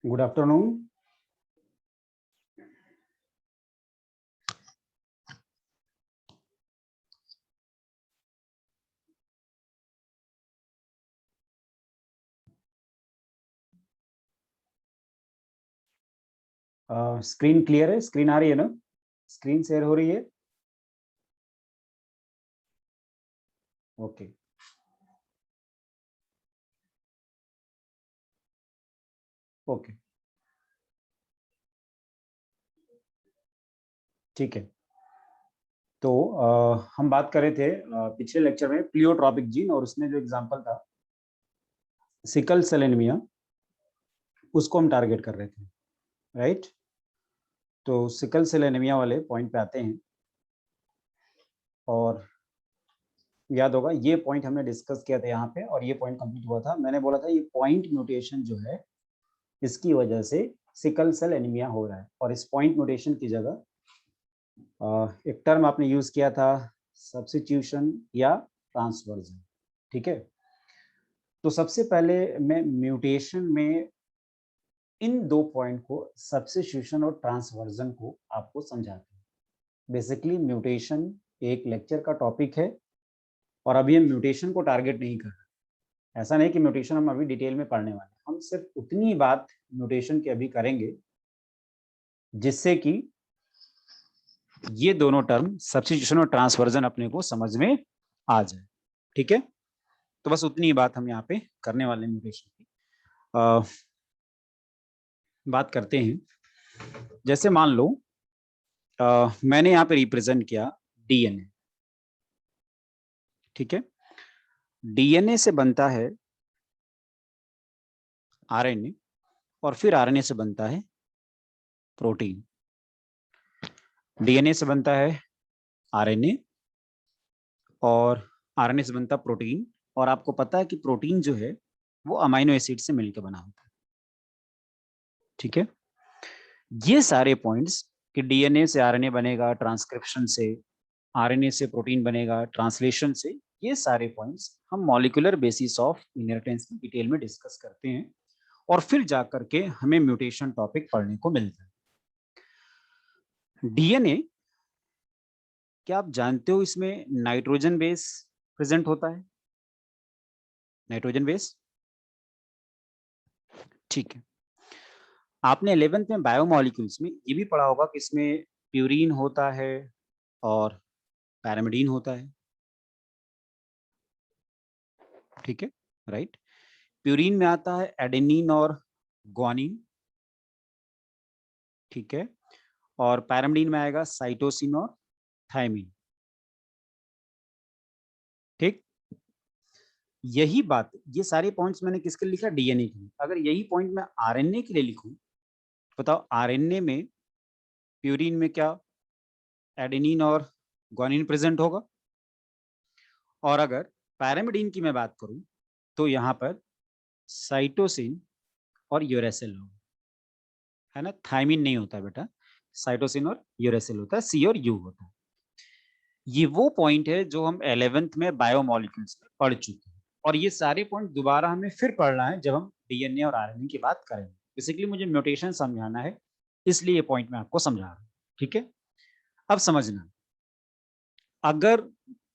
Good afternoon. Screen clear है? Screen आ रही है ना? स्क्रीन शेयर हो रही है? ओके। ओके, ठीक है। तो हम बात कर रहे थे पिछले लेक्चर में प्लियोट्रॉपिक जीन, और उसमें जो एग्जांपल था सिकल सेल एनीमिया, उसको हम टारगेट कर रहे थे, राइट? तो सिकल सेल एनीमिया वाले पॉइंट पे आते हैं, और याद होगा ये पॉइंट हमने डिस्कस किया था यहाँ पे, और ये पॉइंट कंप्लीट हुआ था। मैंने बोला था ये पॉइंट म्यूटेशन जो है, इसकी वजह से सिकल सेल एनीमिया हो रहा है। और इस पॉइंट म्यूटेशन की जगह एक टर्म आपने यूज किया था, सब्स्टिट्यूशन या ट्रांसवर्जन, ठीक है? तो सबसे पहले मैं म्यूटेशन में इन दो पॉइंट को, सब्स्टिट्यूशन और ट्रांसवर्जन को, आपको समझाते हैं। बेसिकली म्यूटेशन एक लेक्चर का टॉपिक है, और अभी हम म्यूटेशन को टारगेट नहीं कर रहे। ऐसा नहीं कि म्यूटेशन हम अभी डिटेल में पढ़ने वाले हैं, हम सिर्फ उतनी बात म्यूटेशन की अभी करेंगे जिससे कि ये दोनों टर्म सब्स्टिट्यूशन और ट्रांसवर्जन अपने को समझ में आ जाए, ठीक है? तो बस उतनी बात हम यहाँ पे करने वाले हैं म्यूटेशन की। बात करते हैं। जैसे मान लो मैंने यहाँ पे रिप्रेजेंट किया डीएनए, ठीक है? डीएनए से बनता है आरएनए, और फिर आरएनए से बनता है प्रोटीन। डीएनए से बनता है आरएनए, और आरएनए से बनता प्रोटीन। और आपको पता है कि प्रोटीन जो है वो अमाइनो एसिड से मिलकर बना होता है, ठीक है? ये सारे पॉइंट्स कि डीएनए से आरएनए बनेगा ट्रांसक्रिप्शन से, आरएनए से प्रोटीन बनेगा ट्रांसलेशन से, ये सारे पॉइंट्स हम मॉलिक्यूलर बेसिस ऑफ इनहेरिटेंस में डिटेल में डिस्कस करते हैं, और फिर जाकर के हमें म्यूटेशन टॉपिक पढ़ने को मिलता है। डीएनए, क्या आप जानते हो इसमें नाइट्रोजन बेस प्रेजेंट होता है? नाइट्रोजन बेस, ठीक है। आपने 11th में बायोमॉलिक्यूल्स में ये भी पढ़ा होगा कि इसमें प्यूरीन होता है और पैरामिडीन होता है, ठीक है, राइट? प्यूरीन में आता है एडेनिन और ग्वानिन, ठीक है, और पैरामिडीन में आएगा साइटोसिन और थायमिन, ठीक? यही बात, ये सारे पॉइंट्स मैंने किसके लिए लिखा? डीएनए के लिए। अगर यही पॉइंट मैं आरएनए के लिए लिखूं, बताओ आरएनए में प्यूरीन में क्या एडेनिन और ग्वानिन प्रेजेंट होगा? और अगर पैरामिडीन की मैं बात करूं तो यहाँ पर साइटोसिन और यूरेसिल होगा, है ना? थायमिन नहीं होता बेटा, साइटोसिन और यूरेसिल होता है, सी और यू होता है। ये वो पॉइंट है जो हम 11th में बायोमॉलिक्यूल्स में पढ़ चुके हैं, और ये सारे पॉइंट दोबारा हमें फिर पढ़ना है जब हम डीएनए और आरएनए की बात करेंगे। बेसिकली मुझे म्यूटेशन समझाना है, इसलिए ये पॉइंट मैं आपको समझा रहा हूँ, ठीक है? अब समझना, अगर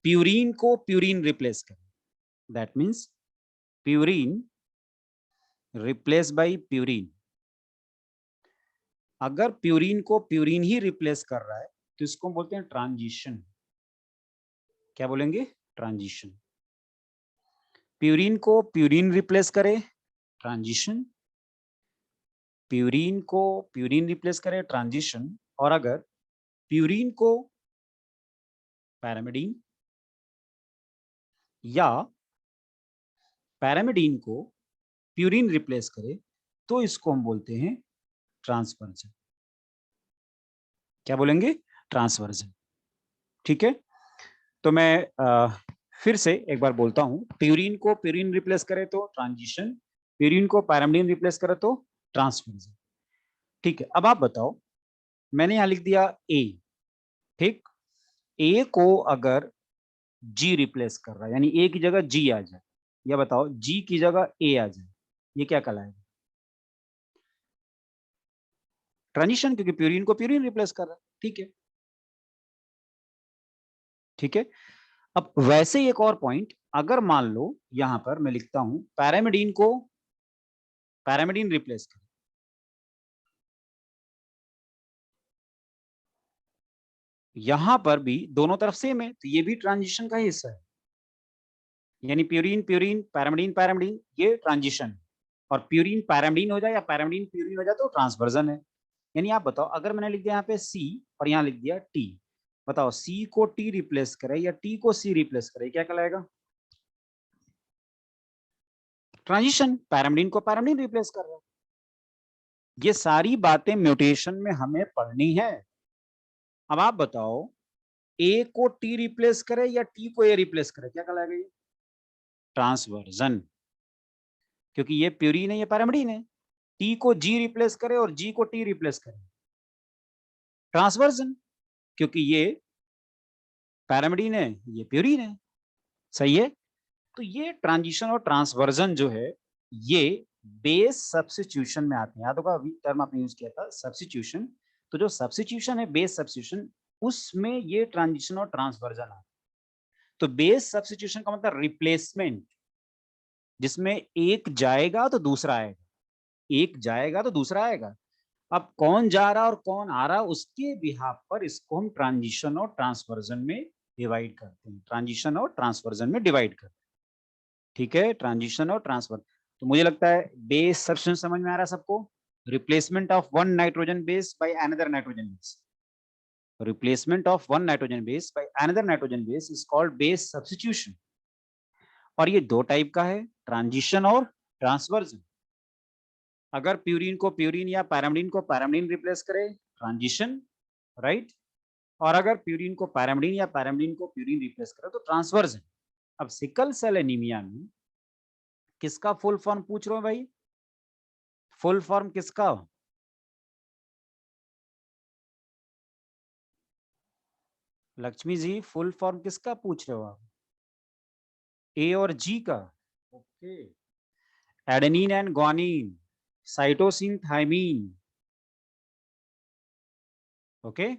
प्यूरीन को प्यूरीन रिप्लेस करें, that means purine replace by purine, अगर प्यूरीन को प्यूरीन ही रिप्लेस कर रहा है तो इसको बोलते हैं ट्रांजिशन। क्या बोलेंगे? ट्रांजिशन। प्यूरीन को प्यूरीन रिप्लेस करे, ट्रांजिशन। प्यूरीन को प्यूरीन रिप्लेस करे, ट्रांजिशन। और अगर प्यूरीन को पैरामिडीन या पैरामिडीन को प्यूरीन रिप्लेस करे तो इसको हम बोलते हैं ट्रांसवर्जन। क्या बोलेंगे? ट्रांसवर्जन, ठीक है? तो मैं फिर से एक बार बोलता हूं, प्यूरीन को प्यूरीन रिप्लेस करे तो ट्रांजिशन, प्यूरीन को पैरामिडीन रिप्लेस करे तो ट्रांसवर्जन, ठीक है? अब आप बताओ, मैंने यहां लिख दिया ए, ठीक? ए को अगर जी रिप्लेस कर रहा है, यानी ए की जगह जी आ जाए, या बताओ जी की जगह ए आ जाए, ये क्या कहलाएगा? ट्रांजिशन, क्योंकि प्यूरिन को प्यूरिन रिप्लेस कर रहा है। ठीक है, ठीक है। अब वैसे ही एक और पॉइंट, अगर मान लो यहां पर मैं लिखता हूं पैरामिडीन को पैरामिडीन रिप्लेस कर, यहां पर भी दोनों तरफ सेम है, तो ये भी ट्रांजिशन का ही हिस्सा है। यानी प्यूरिन प्यूरिन पैरामिडीन पैरामिडीन, ये ट्रांजिशन है। और प्यूरिन पैरामिडीन हो जाए या पैरामिडीन प्यूरिन हो जाए तो ट्रांसवर्जन है। यानी आप बताओ, अगर मैंने लिख दिया यहाँ पे सी और यहाँ लिख दिया टी, बताओ सी को टी रिप्लेस करे या टी को सी रिप्लेस करे, क्या कहलाएगा? ट्रांजिशन। पैरामिडीन को पैरामिडीन रिप्लेस कर रहा है। ये सारी बातें म्यूटेशन में हमें पढ़नी है। अब आप बताओ, ए को टी रिप्लेस करे या टी को ए रिप्लेस करे, क्या कहलाएगा? ये ट्रांसवर्जन, क्योंकि ये प्यूरिन है, ये पैरामिडीन है। टी को जी रिप्लेस करे और जी को टी रिप्लेस करे, ट्रांसवर्जन, क्योंकि ये पैरामिडीन है, ये प्यूरिन है। सही है। तो ये ट्रांजिशन और ट्रांसवर्जन जो है, ये बेस सब्स्टिट्यूशन में आते हैं। याद होगा अभी टर्म आपने यूज किया था सब्स्टिट्यूशन। तो जो सब्स्टिट्यूशन है, बेस सब्स्टिट्यूशन, उसमें ये ट्रांजिशन और ट्रांसवर्जन आता है। तो बेस सब्स्टिट्यूशन का मतलब रिप्लेसमेंट, जिसमें एक जाएगा तो दूसरा आएगा, एक जाएगा तो दूसरा आएगा। अब कौन जा रहा और कौन आ रहा, उसके बिहाफ पर इसको हम ट्रांजिशन और ट्रांसवर्जन में डिवाइड करते हैं। ट्रांजिशन और ट्रांसवर्जन में डिवाइड करते हैं। ठीक है, ट्रांजिशन और ट्रांसफर। तो मुझे लगता है बेस सब्स्टिट्यूशन समझ में आ रहा है सबको। Replacement of one nitrogen base by another nitrogen base, replacement of one nitrogen base by another nitrogen base is called base substitution. और ये दो टाइप का है, ट्रांजिशन और ट्रांसवर्जन। अगर प्यूरिन को प्यूरिन या पैरामिडीन को पैरामिडीन रिप्लेस करे, ट्रांजिशन, राइट। और अगर प्यूरिन को पैरामिडीन या पैरामिडीन को प्यूरिन रिप्लेस करे तो ट्रांसवर्जन। अब सिकल सेल एनीमिया में किसका फुल फॉर्म पूछ रहे हो भाई? फुल फॉर्म किसका? लक्ष्मी जी, फुल फॉर्म किसका पूछ रहे हो आप? ए और जी का? Okay. Adenine and guanine, cytosine thymine. Okay.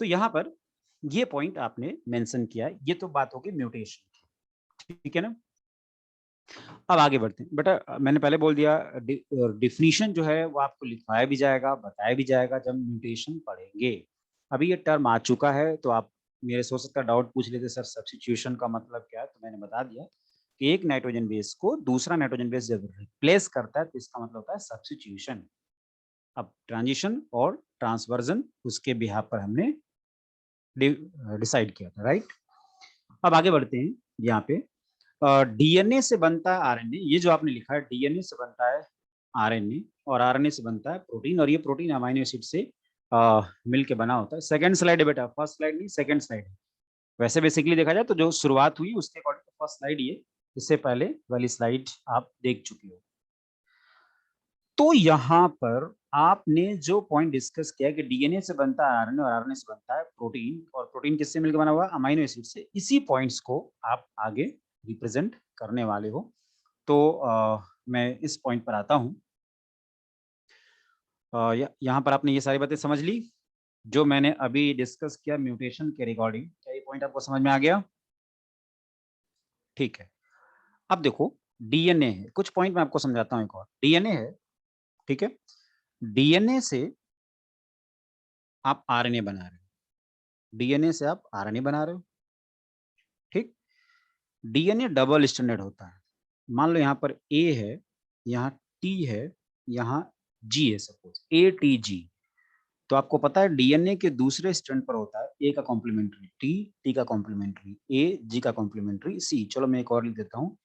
तो यहां पर ये पॉइंट आपने मेंशन किया है, ये तो बात होगी म्यूटेशन की, ठीक है ना। अब आगे बढ़ते हैं बेटा। मैंने पहले बोल दिया, डिफिनीशन जो है वो आपको लिखवाया भी जाएगा, बताया भी जाएगा जब म्यूटेशन पढ़ेंगे। अभी ये टर्म आ चुका है, तो आप मेरे सोच सकता डाउट पूछ लेते, सर सब्स्टिट्यूशन का मतलब क्या है? तो मैंने बता दिया कि एक नाइट्रोजन बेस को दूसरा नाइट्रोजन बेस जब रिप्लेस करता है तो इसका मतलब होता है सब्स्टिट्यूशन। अब ट्रांजिशन और ट्रांसवर्जन उसके बिहाफ पर हमने डिसाइड किया था, राइट। अब आगे बढ़ते हैं। यहाँ पे डीएनए से बनता है आरएनए, ये जो आपने लिखा है डीएनए से बनता है आरएनए और आरएनए से बनता है प्रोटीन, और ये प्रोटीन अमीनो एसिड से मिलके बना होता है। सेकंड स्लाइड है बेटा, फर्स्ट स्लाइड नहीं, सेकंड स्लाइड है। वैसे बेसिकली देखा जाए तो जो शुरुआत हुई उसके अकॉर्डिंग फर्स्ट स्लाइड ये, इससे पहले वाली स्लाइड आप देख चुके हो। तो यहाँ पर आपने जो पॉइंट डिस्कस किया कि डीएनए से बनता है आरएनए और आरएनए से बनता है प्रोटीन, और प्रोटीन किससे मिलकर बना हुआ है? अमीनो एसिड से। इसी पॉइंट्स को आप आगे रिप्रेजेंट करने वाले हो। तो मैं इस पॉइंट पर आता हूँ। यहाँ पर आपने ये सारी बातें समझ ली जो मैंने अभी डिस्कस किया म्यूटेशन के रिगार्डिंग। क्या ये पॉइंट आपको समझ में आ गया? ठीक है। अब देखो, डीएनए है, कुछ पॉइंट मैं आपको समझाता हूँ। एक और डीएनए है, ठीक है। डीएनए से आप आरएनए बना रहे हो, डीएनए से आप आरएनए बना रहे हो, ठीक। डीएनए डबल स्टैंडर्ड होता है। मान लो यहाँ पर ए है, यहाँ टी है, यहाँ जी है, सपोज ए टी जी। तो आपको पता है डीएनए के दूसरे स्ट्रैंड पर होता है ए का कॉम्प्लीमेंट्री टी, टी का कॉम्प्लीमेंट्री ए, जी का कॉम्प्लीमेंट्री सी। चलो मैं एक और लिख देता हूँ,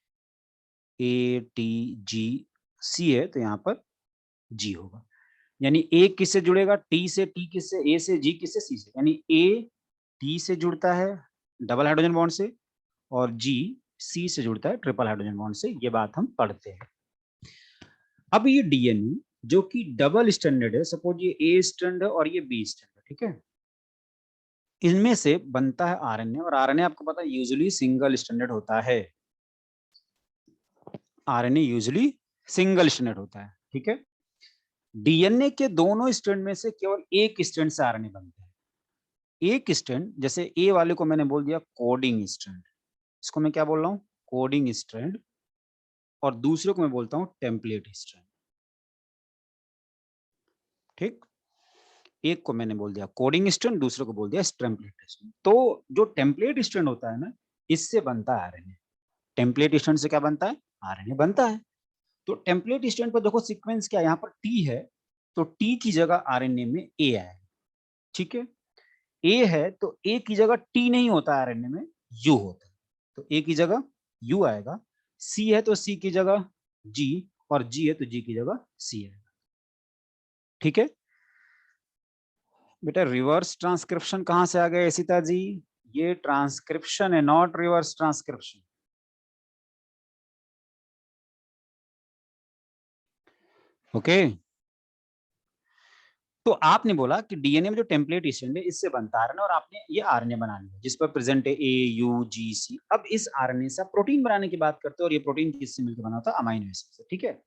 ए टी जी सी है, तो यहाँ पर जी होगा। यानी ए किससे जुड़ेगा? टी से। टी किससे? ए से। जी किससे? सी से। यानी ए टी से जुड़ता है डबल हाइड्रोजन बॉन्ड से, और जी सी से जुड़ता है ट्रिपल हाइड्रोजन बॉन्ड से। ये बात हम पढ़ते हैं। अब ये डीएनए जो कि डबल स्टैंडर्ड है, सपोज ये ए स्ट्रैंड है और ये बी स्ट्रैंड है, ठीक है। इनमें से बनता है आरएनए, और आरएनए आपको पता है यूजुअली सिंगल स्टैंडर्ड होता है। आरएनए यूजुअली सिंगल स्टैंडर्ड होता है, ठीक है। डीएनए के दोनों स्ट्रैंड में से केवल एक स्ट्रैंड से आरएनए बनता है। एक स्ट्रैंड, जैसे ए वाले को मैंने बोल दिया कोडिंग स्ट्रैंड, इसको मैं क्या बोल रहा हूँ, कोडिंग स्ट्रैंड, और दूसरे को मैं बोलता हूँ टेम्पलेट स्ट्रैंड। ठीक, एक को मैंने बोल दिया कोडिंग स्ट्रैंड, दूसरे को बोल दिया टेम्पलेट स्ट्रैंड। तो जो टेम्पलेट स्ट्रैंड होता है ना, इससे बनता है आरएनए। टेम्पलेट स्ट्रैंड से क्या बनता है, आरएनए बनता है। तो टेम्पलेट स्ट्रैंड पर देखो सीक्वेंस क्या है, यहाँ पर टी है, तो टी की जगह आरएनए में ए आएगा। ठीक है, ए है तो ए की जगह टी नहीं होता है, आरएनए में यू होता है, तो ए की जगह यू आएगा। सी है तो सी की जगह जी, और जी है तो जी की जगह सी आएगा। ठीक है बेटा, रिवर्स ट्रांसक्रिप्शन कहां से आ गया सीता जी, ये ट्रांसक्रिप्शन है, नॉट रिवर्स ट्रांसक्रिप्शन। ओके, तो आपने बोला कि डीएनए में जो टेम्पलेट स्ट्रैंड है इससे बनता है आरएनए, और आपने ये आरएनए बना लिया जिस पर प्रेजेंट है ए यू जी सी। अब इस आरएनए से प्रोटीन बनाने की बात करते हैं, और ये प्रोटीन किससे मिलकर बना था, अमाइनो एसिड से। ठीक है,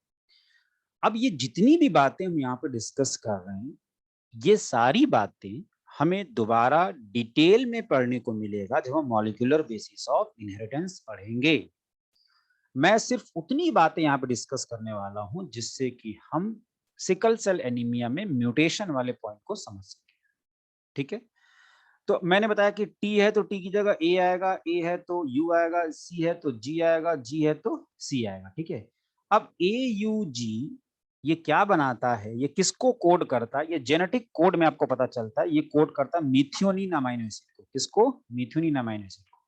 अब ये जितनी भी बातें हम यहाँ पे डिस्कस कर रहे हैं, ये सारी बातें हमें दोबारा डिटेल में पढ़ने को मिलेगा जब हम मॉलिक्यूलर बेसिस ऑफ इनहेरिटेंस पढ़ेंगे। मैं सिर्फ उतनी बातें यहाँ पे डिस्कस करने वाला हूं जिससे कि हम सिकल सेल एनीमिया में म्यूटेशन वाले पॉइंट को समझ सकें। ठीक है, तो मैंने बताया कि टी है तो टी की जगह ए आएगा, ए है तो यू आएगा, सी है तो जी आएगा, जी है तो सी आएगा। ठीक है, अब ए यू जी ये क्या बनाता है, ये किसको कोड करता है, ये जेनेटिक कोड में आपको पता चलता है, ये कोड करता है मिथियोनिन अमाइनो एसिड को। किसको, मिथियोनिन अमाइनो एसिड को।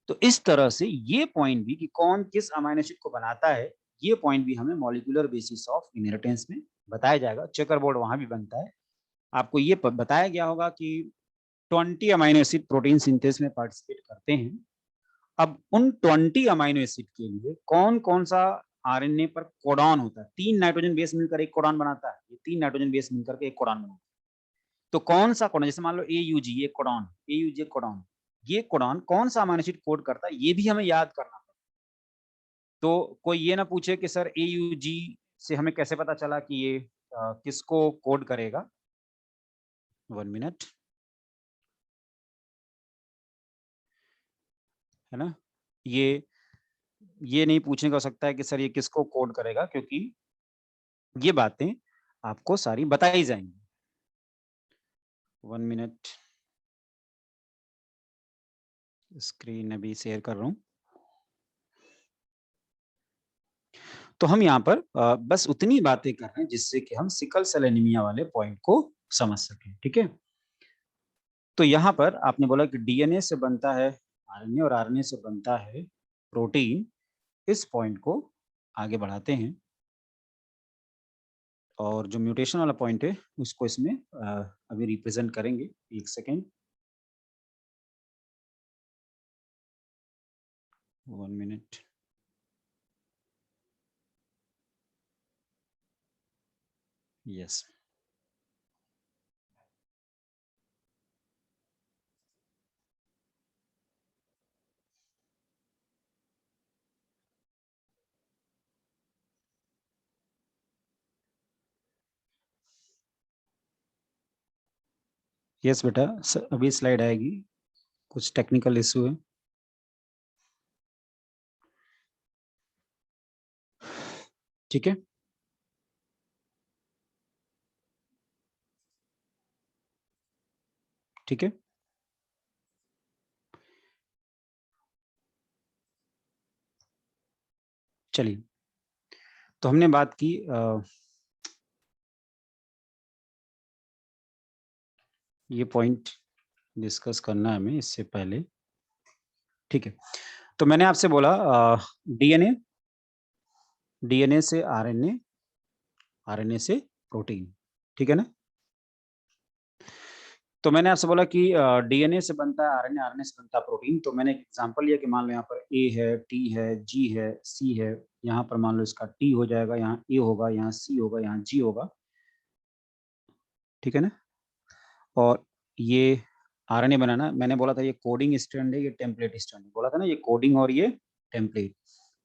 तो इस तरह से ये पॉइंट भी कि कौन किस अमाइनो एसिड को बनाता है, ये पॉइंट भी हमें मॉलिक्यूलर बेसिस ऑफ इनहेरिटेंस में बताया जाएगा। चेकर बोर्ड वहां भी बनता है। आपको ये बताया गया होगा कि 20 अमाइनो एसिड प्रोटीन सिंथेसिस में पार्टिसिपेट करते हैं। अब उन 20 अमाइनो एसिड के लिए कौन कौन सा आरएनए पर कोडॉन होता है, 3 नाइट्रोजन बेस मिलकर एक कोडॉन बनाता है, ये 3 नाइट्रोजन बेस मिलकर के एक कोडॉन बनाता है। तो कौन सा कोडॉन, जैसे मान लो AUG, ये कोडॉन, AUG कोडॉन, ये कोडॉन कौन सा अमाइनो एसिड कोड करता है, ये भी हमें याद करना पड़ता है। तो कोई ये ना पूछे कि सर AUG से हमें कैसे पता चला कि ये किसको कोड करेगा। 1 मिनट, है ना, ये नहीं पूछने का हो सकता है कि सर ये किसको कोड करेगा, क्योंकि ये बातें आपको सारी बताई जाएंगी। 1 मिनट, स्क्रीन अभी शेयर कर रहा हूं। तो हम यहाँ पर बस उतनी बातें कर रहे हैं जिससे कि हम सिकल सेल एनीमिया वाले पॉइंट को समझ सकें। ठीक है, तो यहाँ पर आपने बोला कि डीएनए से बनता है आरएनए और आरएनए से बनता है प्रोटीन। इस पॉइंट को आगे बढ़ाते हैं, और जो म्यूटेशन वाला पॉइंट है उसको इसमें अभी रिप्रेजेंट करेंगे। एक सेकेंड, 1 मिनट। यस, यस बेटा, अभी स्लाइड आएगी, कुछ टेक्निकल इशू है। ठीक है, ठीक है, चलिए, तो हमने बात की ये पॉइंट डिस्कस करना है हमें इससे पहले। ठीक है, तो मैंने आपसे बोला डीएनए, डीएनए से आरएनए, आरएनए से प्रोटीन। ठीक है ना, तो मैंने आपसे बोला कि डीएनए से बनता है आरएनए, आरएनए से बनता है प्रोटीन। तो मैंने एक एग्जांपल लिया कि मान लो यहाँ पर ए है, टी है, जी है, सी है। यहाँ पर मान लो इसका टी हो जाएगा, यहाँ ए होगा, यहाँ सी होगा, यहाँ जी होगा। ठीक है ना, और ये आरएनए बनाना, मैंने बोला था ये कोडिंग स्ट्रैंड है, ये टेम्पलेट स्ट्रैंड है, बोला था ना, ये कोडिंग और ये टेम्पलेट।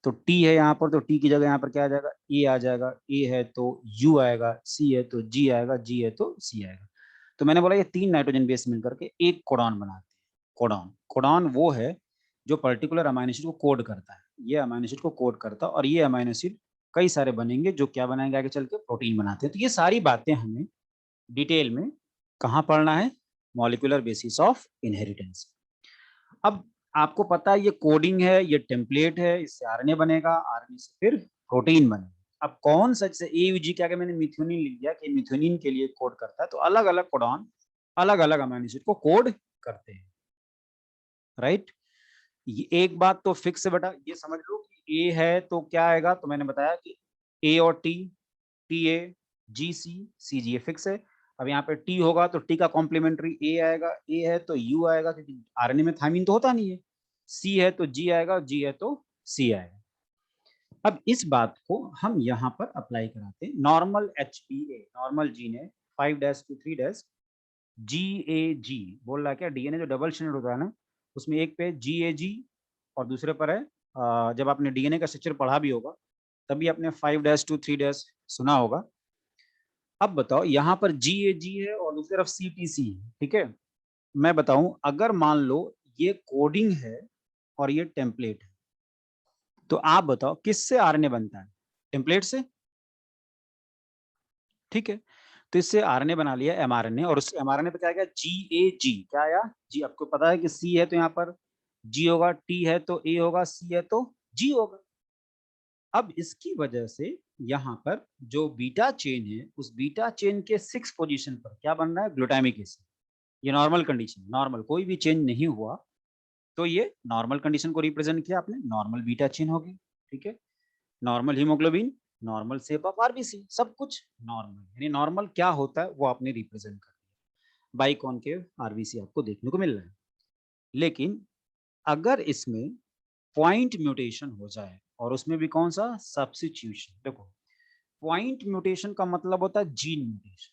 तो टी है यहाँ पर, तो टी की जगह यहाँ पर क्या आ जाएगा, ए आ जाएगा, ए है तो यू आएगा, सी है तो जी आएगा, जी है तो सी आएगा। तो मैंने बोला ये 3 नाइट्रोजन बेस मिलकर के एक कोडॉन बनाते हैं। कोडॉन, कोडॉन वो है जो पर्टिकुलर अमाइनो एसिड को कोड करता है, ये अमाइनो एसिड को कोड करता है, और ये अमाइनो एसिड कई सारे बनेंगे जो क्या बनाएंगे आगे चल के, प्रोटीन बनाते हैं। तो ये सारी बातें हमें डिटेल में कहाँ पढ़ना है, मॉलिक्यूलर बेसिस ऑफ इनहेरिटेंस। अब आपको पता है ये कोडिंग है, ये टेम्पलेट है, इससे आरएनए बनेगा, आरएनए से फिर प्रोटीन बनेगा। अब कौन सा, जैसे एयूजी क्या, मैंने मिथ्योनिन लिख दिया कि मिथ्योनिन के लिए कोड करता है, तो अलग अलग कोडॉन अलग अलग अमाइनो एसिड को कोड करते हैं, राइट। ये एक बात तो फिक्स है बेटा, ये समझ लो कि ए है तो क्या आएगा, तो मैंने बताया कि ए और T, T A G C, C G, A fix है। अब यहाँ पे टी होगा तो टी का कॉम्प्लीमेंट्री ए आएगा, ए है तो यू आएगा, क्योंकि आरएनए में थायमीन तो होता नहीं है। सी है तो जी आएगा, जी है तो सी आएगा। अब इस बात को हम यहाँ पर अप्लाई कराते हैं। नॉर्मल HPA, नॉर्मल जीन है 5-3- GAG बोल रहा है क्या, डीएनए जो डबल स्ट्रैंडेड होता है ना, उसमें एक पे GAG और दूसरे पर है, जब आपने डीएनए का स्ट्रक्चर पढ़ा भी होगा तभी आपने 5-3- सुना होगा। अब बताओ यहाँ पर GAG है और दूसरी तरफ CTC है, ठीक है। मैं बताऊं, अगर मान लो ये कोडिंग है और ये टेम्पलेट है, तो आप बताओ किससे आरएनए बनता है, टेम्पलेट से, ठीक है। तो इससे आरएनए बना लिया एमआरएनए, और उस एमआरएनए पे क्या आया, GAG, क्या आया जी। आपको पता है कि सी है तो यहाँ पर जी होगा, टी है तो ए होगा, सी है तो जी होगा। अब इसकी वजह से यहाँ पर जो बीटा चेन है, उस बीटा चेन के 6 पोजीशन पर क्या बन रहा है, ग्लूटामिक एसिड। ये नॉर्मल कंडीशन, नॉर्मल कोई भी चेंज नहीं हुआ, तो ये नॉर्मल कंडीशन को रिप्रेजेंट किया आपने, नॉर्मल बीटा चेन होगी, ठीक है। Normal haemoglobin, normal shape of RBC, सब कुछ नॉर्मल, यानी नॉर्मल क्या होता है वो आपने रिप्रेजेंट कर दिया, बाइकॉनकेव आरबीसी आपको देखने को मिल रहा है। लेकिन अगर इसमें पॉइंट म्यूटेशन हो जाए, और उसमें भी कौन सा, सब्स्टिट्यूशन। देखो, पॉइंट म्यूटेशन का मतलब होता है gene mutation,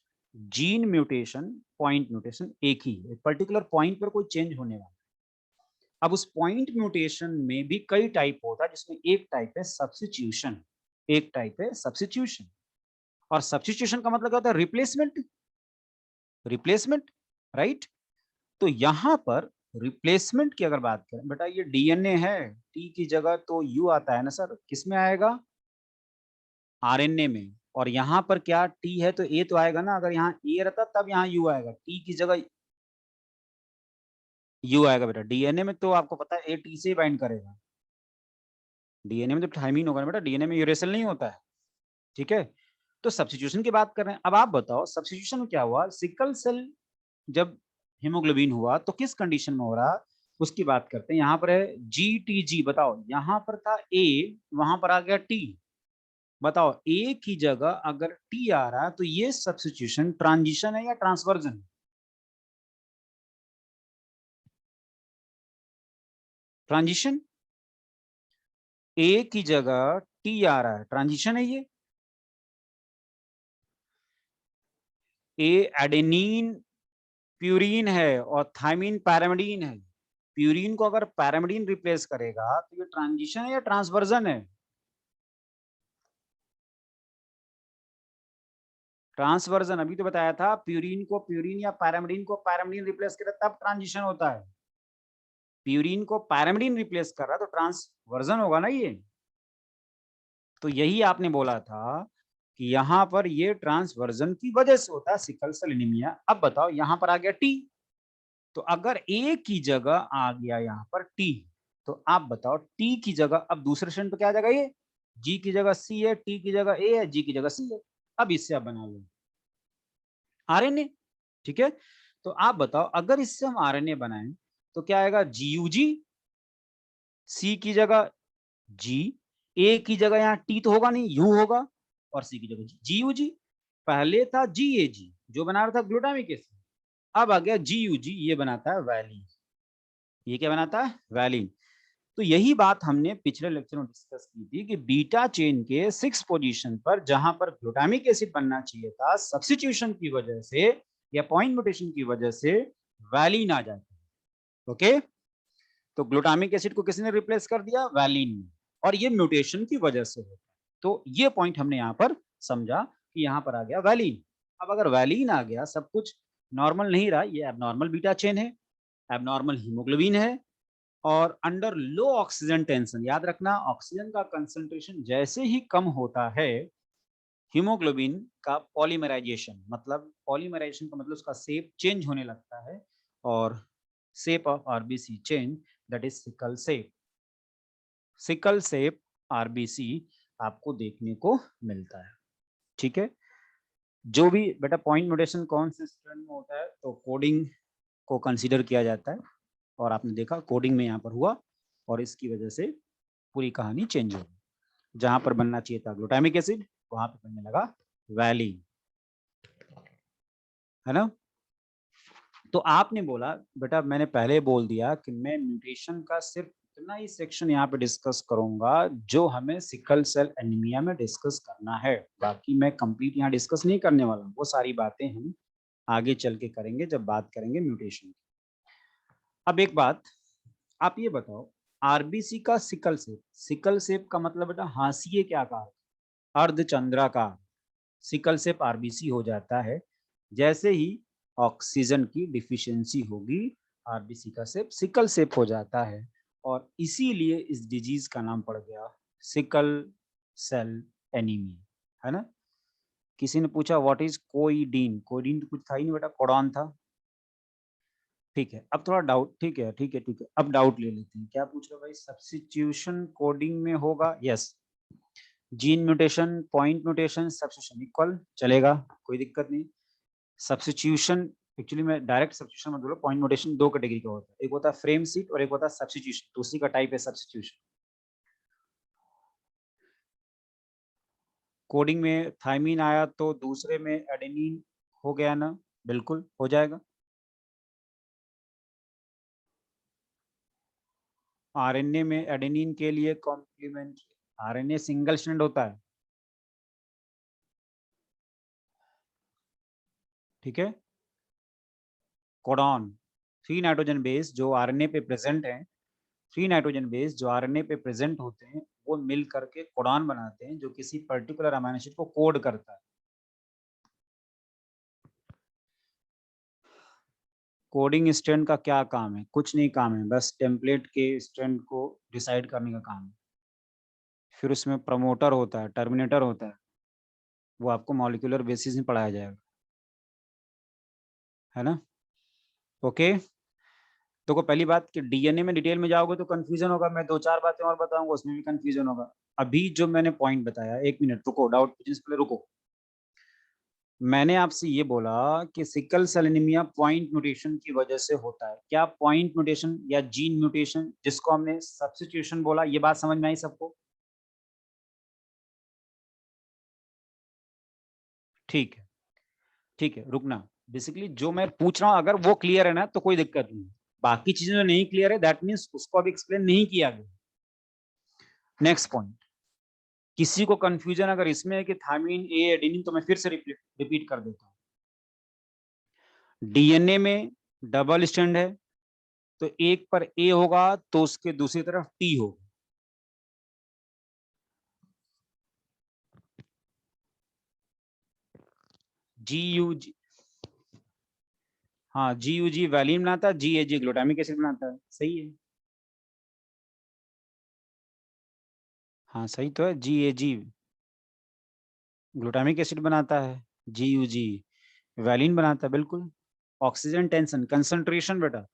gene mutation, point mutation एक ही है, पर्टिकुलर पॉइंट पर कोई चेंज होने वाला। अब उस पॉइंट म्यूटेशन में भी कई टाइप होता है, जिसमें एक टाइप है सब्स्टिट्यूशन, एक टाइप है सब्स्टिट्यूशन। और सब्स्टिट्यूशन का मतलब क्या होता है, रिप्लेसमेंट, रिप्लेसमेंट, राइट। तो यहां पर रिप्लेसमेंट की अगर बात करें, बेटा ये डीएनए है, टी की जगह तो यू आता है ना सर, किसमें आएगा, आरएनए में। और यहाँ पर क्या टी है तो ए तो आएगा ना, अगर यहाँ ए रहता तब यहाँ यू आएगा, टी की जगह यू आएगा बेटा। डीएनए में तो आपको पता है ए टी से बाइंड करेगा, डीएनए में तो थाइमीन होगा ना बेटा, डीएनए में यूरेसिल नहीं होता है, ठीक है। तो सब्स्टिट्यूशन की बात कर रहे हैं। अब आप बताओ सब्स्टिट्यूशन में क्या हुआ, सिकल सेल जब हीमोग्लोबिन हुआ तो किस कंडीशन में हो रहा, उसकी बात करते हैं। यहाँ पर है GTG, बताओ यहाँ पर था ए, वहां पर आ गया टी। बताओ ए की जगह अगर टी आ रहा है तो ये सब्स्टिट्यूशन ट्रांजिशन है या ट्रांसवर्जन है, ट्रांजिशन। ए की जगह टी आ रहा है, ट्रांजिशन है ये। ए एडेनिन प्यूरिन है और थाइमिन पैरामिडीन है। प्यूरिन को अगर पैरामिडीन रिप्लेस करेगा तो ये ट्रांजिशन है या ट्रांसवर्जन है, ट्रांसवर्जन। अभी तो बताया था, प्यूरिन को प्यूरिन या पैरामिडीन को पैरामिडीन रिप्लेस करे तब ट्रांजिशन होता है। प्यूरिन को पैरामिडीन रिप्लेस कर रहा है तो ट्रांसवर्जन होगा ना ये। तो यही आपने बोला था कि यहाँ पर ये ट्रांसवर्जन की वजह से होता है सिकल सेल एनीमिया। अब बताओ यहाँ पर आ गया टी, तो अगर ए की जगह आ गया यहाँ पर टी, तो आप बताओ टी की जगह अब दूसरे स्टैंड पे क्या आ जाएगा, ये जी की जगह सी है, टी की जगह ए है, जी की जगह सी है। अब इससे आप बना लो आरएनए, ठीक है। तो आप बताओ अगर इससे हम आरएनए बनाएं तो क्या आएगा, जीयूजी, सी की जगह जी, ए की जगह यहाँ टी तो होगा नहीं, यू होगा, और सी की जगह जीयूजी। पहले था जीएजी जो बना रहा था ग्लूटामिक एसिड, अब आ गया जीयूजी, ये बनाता है वैलिन। ये क्या बनाता है, वैलिन। तो यही बात हमने पिछले लेक्चर में डिस्कस की थी कि बीटा चेन के 6 पोजीशन पर जहां पर ग्लूटामिक एसिड बनना चाहिए था, सब्स्टिट्यूशन की वजह से या पॉइंट म्यूटेशन की वजह से वैलिन आ जाता है। ओके, तो ग्लूटामिक एसिड को किसने रिप्लेस कर दिया, वैलिन ने। और ये म्यूटेशन की वजह से होता है। तो ये पॉइंट हमने यहाँ पर समझा कि यहाँ पर आ गया वैलीन। अब अगर वैलीन आ गया, सब कुछ नॉर्मल नहीं रहा, ये एबनॉर्मल बीटा चेन है, एबनॉर्मल हीमोग्लोबिन है, और अंडर लो ऑक्सीजन टेंशन, याद रखना ऑक्सीजन का कंसंट्रेशन जैसे ही कम होता है, हीमोग्लोबिन का पॉलीमराइजेशन, मतलब पॉलीमराइजेशन का मतलब उसका शेप चेंज होने लगता है, और shape of RBC change, that is sickle shape. Sickle shape RBC आपको देखने को मिलता है। ठीक है, जो भी बेटा पॉइंट म्यूटेशन कौन से स्ट्रैंड में होता है, तो कोडिंग को कंसीडर किया जाता है, और आपने देखा कोडिंग में यहाँ पर हुआ, और इसकी वजह से पूरी कहानी चेंज हो गई। जहां पर बनना चाहिए था ग्लूटामिक एसिड, वहां पर बनने लगा वैलीन, है ना। तो आपने बोला बेटा, मैंने पहले बोल दिया कि मैं म्यूटेशन का सिर्फ इतना ही सेक्शन यहाँ पे डिस्कस करूंगा जो हमें सिकल सेल एनीमिया में डिस्कस करना है, बाकी मैं कंप्लीट यहाँ डिस्कस नहीं करने वाला हूँ। वो सारी बातें हम आगे चल के करेंगे जब बात करेंगे म्यूटेशन की। अब एक बात आप ये बताओ, आरबीसी का सिकल शेप, सिकल शेप का मतलब बेटा हाशिए के आकार, अर्धचंद्राकार, सिकल शेप आरबीसी हो जाता है जैसे ही ऑक्सीजन की डिफिशियंसी होगी, आरबीसी का शेप सिकल शेप हो जाता है, और इसीलिए इस डिजीज का नाम पड़ गया सिकल सेल एनीमिया, है ना। किसी ने पूछा व्हाट इज कोइडीन, कोइडीन तो कुछ था ही नहीं बेटा, कोडॉन था। ठीक है, अब थोड़ा डाउट, ठीक है ठीक है ठीक है, अब डाउट ले लेते हैं। क्या पूछ रहे हो भाई, सब्स्टिट्यूशन कोडिंग में होगा? Yes, gene mutation, point mutation, substitution equal चलेगा, कोई दिक्कत नहीं। सब्स्टिट्यूशन, एक्चुअली मैं डायरेक्ट सब्स्टिट्यूशन मत बोलो, पॉइंट म्यूटेशन दो कैटेगरी का होता है, एक होता है फ्रेम सीट और एक होता है सब्स्टिट्यूशन, तो उसी का टाइप है सब्स्टिट्यूशन। कोडिंग में थायमीन आया तो दूसरे में एडेनिन हो गया ना, बिल्कुल हो जाएगा। आरएनए में एडेनिन के लिए कॉम्प्लीमेंट, आरएनए सिंगल स्ट्रैंड होता है, ठीक है। कोडॉन, 3 नाइट्रोजन बेस जो आरएनए पे प्रेजेंट है, 3 नाइट्रोजन बेस जो आरएनए पे प्रेजेंट होते हैं, वो मिल करके कोडॉन बनाते हैं जो किसी पर्टिकुलर अमीनो एसिड को कोड करता है। कोडिंग स्ट्रैंड का क्या काम है? कुछ नहीं काम है, बस टेम्पलेट के स्ट्रैंड को डिसाइड करने का काम है। फिर उसमें प्रमोटर होता है, टर्मिनेटर होता है, वो आपको मॉलिक्यूलर बेसिस में पढ़ाया जाएगा, है ना। ओके, तो पहली बात कि डीएनए में डिटेल में जाओगे तो कंफ्यूजन होगा, मैं दो चार बातें और बताऊंगा उसमें भी कंफ्यूजन होगा। अभी जो मैंने पॉइंट बताया, एक मिनट रुको, डाउट पूछने से पहले रुको। मैंने आपसे ये बोला कि sickle cell anaemia point mutation की वजह से होता है। क्या पॉइंट म्यूटेशन या जीन म्यूटेशन, जिसको हमने सब्स्टिट्यूशन बोला, ये बात समझ में आई सबको? ठीक है ठीक है, रुकना। बेसिकली जो मैं पूछ रहा हूं अगर वो क्लियर है ना तो कोई दिक्कत नहीं। बाकी चीजें जो नहीं क्लियर है दैट मीन्स उसको अभी एक्सप्लेन नहीं किया गया। नेक्स्ट पॉइंट, किसी को कंफ्यूजन अगर इसमें है कि थायमीन ए एडेनिन, तो मैं फिर से रिपीट कर देता हूँ। डीएनए में डबल स्ट्रैंड है, तो एक पर ए होगा तो उसके दूसरी तरफ टी होगा। जी यू जी, हाँ जी यू जी वैलिन बनाता है, जी ए जी ग्लूटामिक एसिड बनाता है, सही है। हाँ सही तो है, जी ए जी ग्लूटामिक एसिड बनाता है, जी यू जी वैलिन बनाता है, बिल्कुल। ऑक्सीजन टेंशन कंसंट्रेशन बेटा,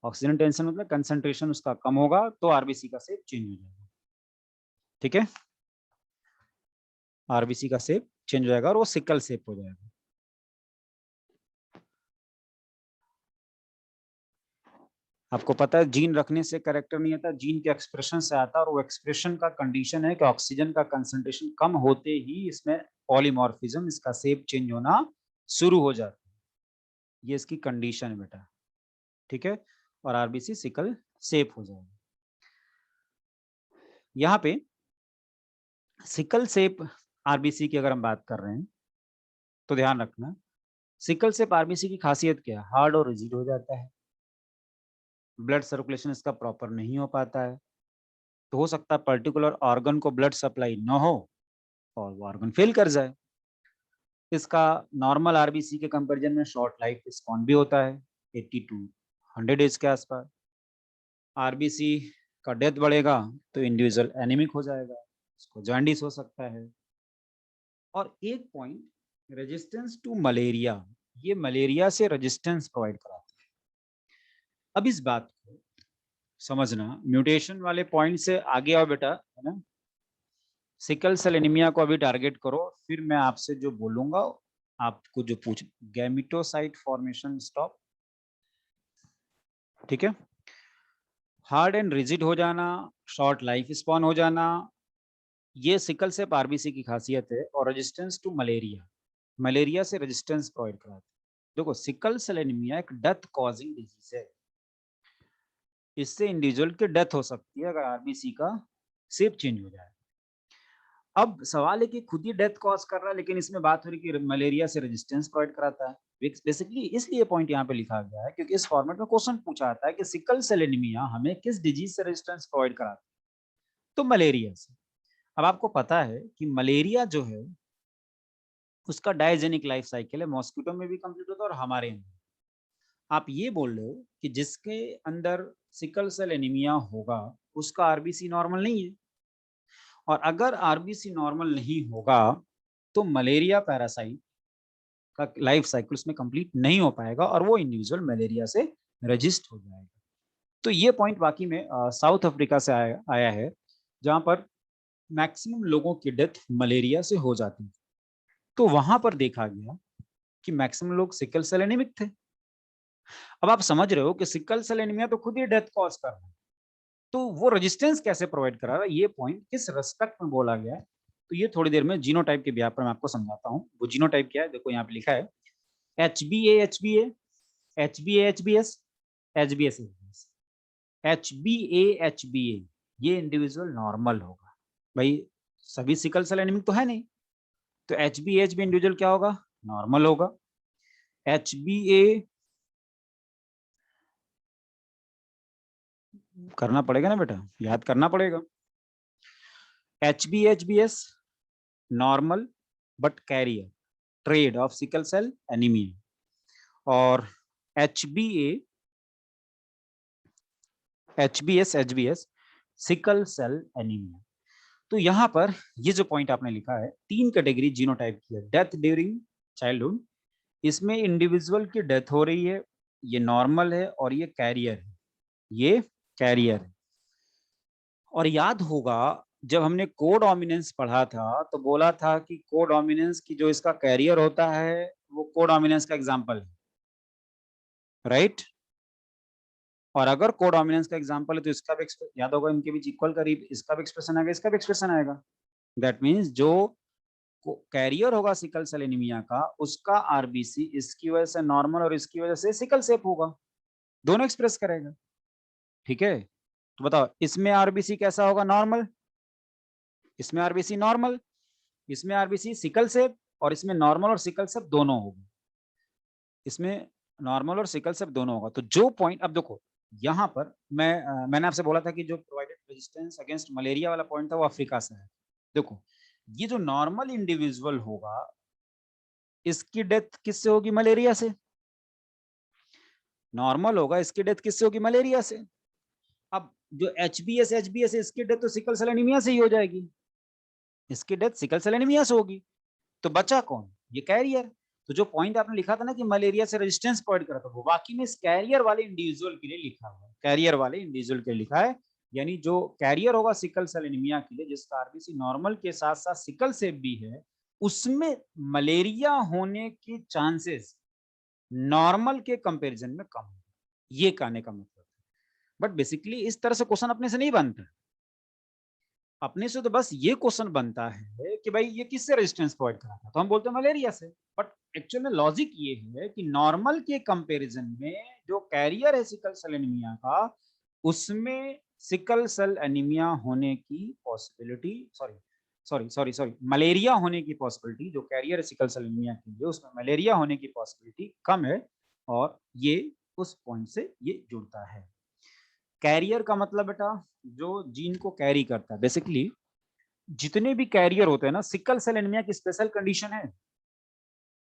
ऑक्सीजन टेंशन मतलब कंसंट्रेशन उसका कम होगा तो आरबीसी का शेप चेंज हो जाएगा, ठीक है। आरबीसी का शेप चेंज हो जाएगा और वो सिकल शेप हो जाएगा। आपको पता है जीन रखने से करेक्टर नहीं आता, जीन के एक्सप्रेशन से आता है, और वो एक्सप्रेशन का कंडीशन है कि ऑक्सीजन का कंसंट्रेशन कम होते ही इसमें पॉलीमॉर्फिज्म, इसका शेप चेंज होना शुरू हो जाता है। ये इसकी कंडीशन है बेटा, ठीक है। और आरबीसी सिकल शेप हो जाएगा। यहाँ पे सिकल शेप आरबीसी की अगर हम बात कर रहे हैं तो ध्यान रखना, सिकल शेप आरबीसी की खासियत क्या है? हार्ड और रिजिड हो जाता है, ब्लड सर्कुलेशन इसका प्रॉपर नहीं हो पाता है, तो हो सकता है पर्टिकुलर ऑर्गन को ब्लड सप्लाई न हो और वो ऑर्गन फेल कर जाए। इसका नॉर्मल आरबीसी के कंपैरिजन में शॉर्ट लाइफ स्पॉन भी होता है 80 टू 100 एज के आसपास। आरबीसी का डेथ बढ़ेगा तो इंडिविजुअल एनीमिक हो जाएगा, उसको जॉन्डिस हो सकता है। और एक पॉइंट रेजिस्टेंस टू मलेरिया, ये मलेरिया से रेजिस्टेंस प्रोवाइड कराता है। अब इस बात को समझना, म्यूटेशन वाले पॉइंट से आगे आओ बेटा, है ना। सिकल सेल एनीमिया को अभी टारगेट करो, फिर मैं आपसे जो बोलूंगा आपको जो पूछ, गैमिटोसाइट फॉर्मेशन स्टॉप, ठीक है। हार्ड एंड रिजिड हो जाना, शॉर्ट लाइफ स्पॉन हो जाना, ये सिकल सेल आरबीसी की खासियत है। और रेजिस्टेंस टू मलेरिया, मलेरिया से रेजिस्टेंस प्रोवाइड कराते हैं। देखो सिकल सेल एनीमिया एक डेथ कॉजिंग डिजीज है, इससे इंडिविजुअल की डेथ हो सकती है अगर आरबीसी का शेप चेंज हो जाए। अब सवाल है कि खुद ही डेथ कॉज कर रहा है, लेकिन इसमें बात हो रही कि मलेरिया से रेजिस्टेंस प्रोवाइड कराता है। बेसिकली इसलिए पॉइंट यहाँ पे लिखा गया है क्योंकि इस फॉर्मेट में क्वेश्चन पूछा जाता है कि सिकल सेल एनीमिया हमें किस डिजीज से रेजिस्टेंस प्रोवाइड कराता है, तो मलेरिया से। अब आपको पता है कि मलेरिया जो है उसका डायजेनिक लाइफ साइकिल है, मॉस्किटो में भी कंप्लीट होता है और हमारे में। आप ये बोल रहे हो कि जिसके अंदर सिकल सेल एनीमिया होगा उसका आरबीसी नॉर्मल नहीं है, और अगर आरबीसी नॉर्मल नहीं होगा तो मलेरिया पैरासाइट का लाइफ साइकिल उसमें कंप्लीट नहीं हो पाएगा और वो इंडिविजुअल मलेरिया से रजिस्ट हो जाएगा। तो ये पॉइंट बाकी में साउथ अफ्रीका से आया है, जहां पर मैक्सिमम लोगों की डेथ मलेरिया से हो जाती है। तो वहां पर देखा गया कि मैक्सिमम लोग सिकल सेल एनीमिक थे। अब आप समझ रहे हो कि सिकल सेल एनीमिया तो खुद ही डेथ कॉज कर रहा है, तो वो रेजिस्टेंस कैसे प्रोवाइड करा रहा है, ये पॉइंट किस रेस्पेक्ट में बोला गया है, तो ये थोड़ी देर में जीनोटाइप के ब्याह पर मैं आपको समझाता हूँ। वो जीनोटाइप क्या है, देखो यहाँ पे लिखा है H B H B H B H B S H B S H B H B A, ये इंडिविजुअल नॉर्मल होगा। भाई सभी सिकल सेल एनीमिक तो है नहीं, तो एच बी इंडिविजुअल क्या होगा, नॉर्मल होगा। एच बी ए करना पड़ेगा ना बेटा, याद करना पड़ेगा। H B S normal but carrier trade off sickle cell anaemia. और H B S sickle cell anaemia. तो यहाँ पर ये जो पॉइंट आपने लिखा है, 3 कैटेगरी जीनोटाइप की है। डेथ ड्यूरिंग चाइल्डहुड, इसमें इंडिविजुअल की डेथ हो रही है, ये नॉर्मल है, और ये कैरियर है, ये कैरियर है। और याद होगा जब हमने कोडोमिनेंस पढ़ा था तो बोला था कि कोडोमिनेंस की जो इसका कैरियर होता है वो कोडोमिनेंस का एग्जांपल है, राइट। और अगर कोडोमिनेंस का एग्जांपल है तो इसका भी याद होगा, इनके बीच इक्वल करीब, इसका भी एक्सप्रेशन आएगा, इसका भी एक्सप्रेशन आएगा। दैट मीन्स जो कैरियर होगा सिकल सेल एनीमिया का, उसका आरबीसी इसकी वजह से नॉर्मल और इसकी वजह से सिकल सेप होगा, दोनों एक्सप्रेस करेगा। ठीक है, तो बताओ इसमें आरबीसी कैसा होगा, नॉर्मल, इसमें आरबीसी नॉर्मल, इसमें आरबीसी सिकल सेप, और इसमें नॉर्मल और सिकल सेप दोनों होगा, इसमें नॉर्मल और सिकल सेप दोनों होगा। तो जो पॉइंट, अब देखो यहाँ पर मैंने आपसे बोला था कि जो प्रोवाइडेड रेजिस्टेंस अगेंस्ट मलेरिया वाला पॉइंट था वो अफ्रीका से है। देखो ये जो नॉर्मल इंडिविजुअल होगा इसकी डेथ किससे होगी, मलेरिया से। नॉर्मल होगा, इसकी डेथ किससे होगी, मलेरिया से। अब जो एच बी एस इसकी डेथ तो सिकल सेल एनीमिया से ही हो जाएगी, इसकी डेथ सिकल सेल एनीमिया से होगी। तो बचा कौन, ये कैरियर। तो जो पॉइंट आपने लिखा था ना कि मलेरिया से रेजिस्टेंस प्रोवाइड करा था, वो बाकी में इस कैरियर वाले इंडिविजुअल के लिए लिखा हुआ है, कैरियर वाले इंडिविजुअल के लिए लिखा है। यानी जो कैरियर होगा सिकल सेल एनीमिया के लिए, जिसका आरबीसी नॉर्मल के साथ साथ सिकल सेल भी है, उसमें मलेरिया होने के चांसेस नॉर्मल के कंपैरिजन में कम है, ये कहने का मतलब है। बट बेसिकली इस तरह से क्वेश्चन अपने से नहीं बनता, अपने से तो बस ये क्वेश्चन बनता है कि भाई ये किससे रेजिस्टेंस प्रोवाइड करा था, तो हम बोलते हैं मलेरिया से। बट एक्चुअल में लॉजिक ये है कि नॉर्मल के कंपैरिजन में जो कैरियर है सिकल सेल एनीमिया का, उसमें सिकल सेल एनीमिया होने की पॉसिबिलिटी, सॉरी मलेरिया होने की पॉसिबिलिटी, जो कैरियर है सिकल सेल एनीमिया के लिए उसमें मलेरिया होने की पॉसिबिलिटी कम है। और ये उस पॉइंट से ये जुड़ता है। कैरियर का मतलब बेटा जो जीन को कैरी करता है। बेसिकली जितने भी कैरियर होते हैं ना, सिकल सेल एनीमिया की स्पेशल कंडीशन है,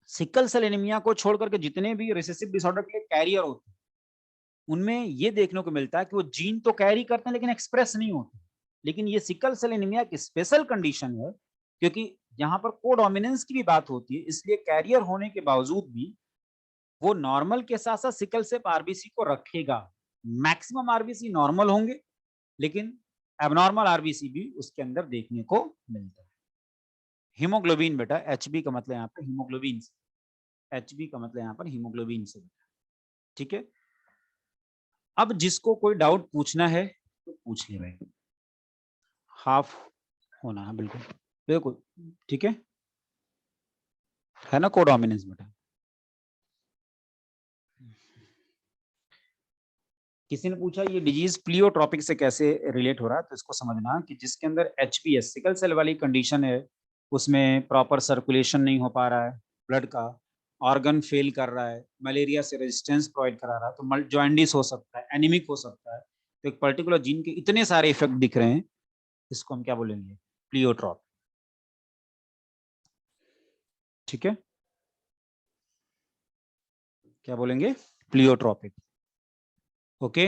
सिकल सेल एनीमिया को छोड़ करके जितने भी रिसेसिव डिसऑर्डर के कैरियर होते हैं उनमें ये देखने को मिलता है कि वो जीन तो कैरी करते हैं लेकिन एक्सप्रेस नहीं होते। लेकिन ये सिकल सेल एनीमिया की स्पेशल कंडीशन है क्योंकि यहाँ पर कोडोमिनेंस की भी बात होती है, इसलिए कैरियर होने के बावजूद भी वो नॉर्मल के साथ साथ सिकल सेल आरबीसी को रखेगा। मैक्सिमम आरबीसी नॉर्मल होंगे लेकिन एबनॉर्मल आरबीसी भी उसके अंदर देखने को मिलता है। हीमोग्लोबिन बेटा, एचबी का मतलब यहाँ पर हीमोग्लोबिन, एचबी का मतलब यहाँ पर हीमोग्लोबिन से। ठीक है, अब जिसको कोई डाउट पूछना है तो पूछ ले भाई। हाफ होना है, बिल्कुल बिल्कुल ठीक है ना, कोडोमिनेंस बेटा। किसी ने पूछा ये डिजीज प्लियोट्रॉपिक से कैसे रिलेट हो रहा है, तो इसको समझना कि जिसके अंदर एचपीएस सिकल सेल वाली कंडीशन है, उसमें प्रॉपर सर्कुलेशन नहीं हो पा रहा है ब्लड का, ऑर्गन फेल कर रहा है, मलेरिया से रेजिस्टेंस प्रोवाइड करा रहा है, तो जॉइंडिस हो सकता है, एनीमिक हो सकता है, तो एक पर्टिकुलर जीन के इतने सारे इफेक्ट दिख रहे हैं, इसको हम क्या बोलेंगे, प्लियोट्रॉप। ठीक है, क्या बोलेंगे, प्लियोट्रॉपिक। ओके,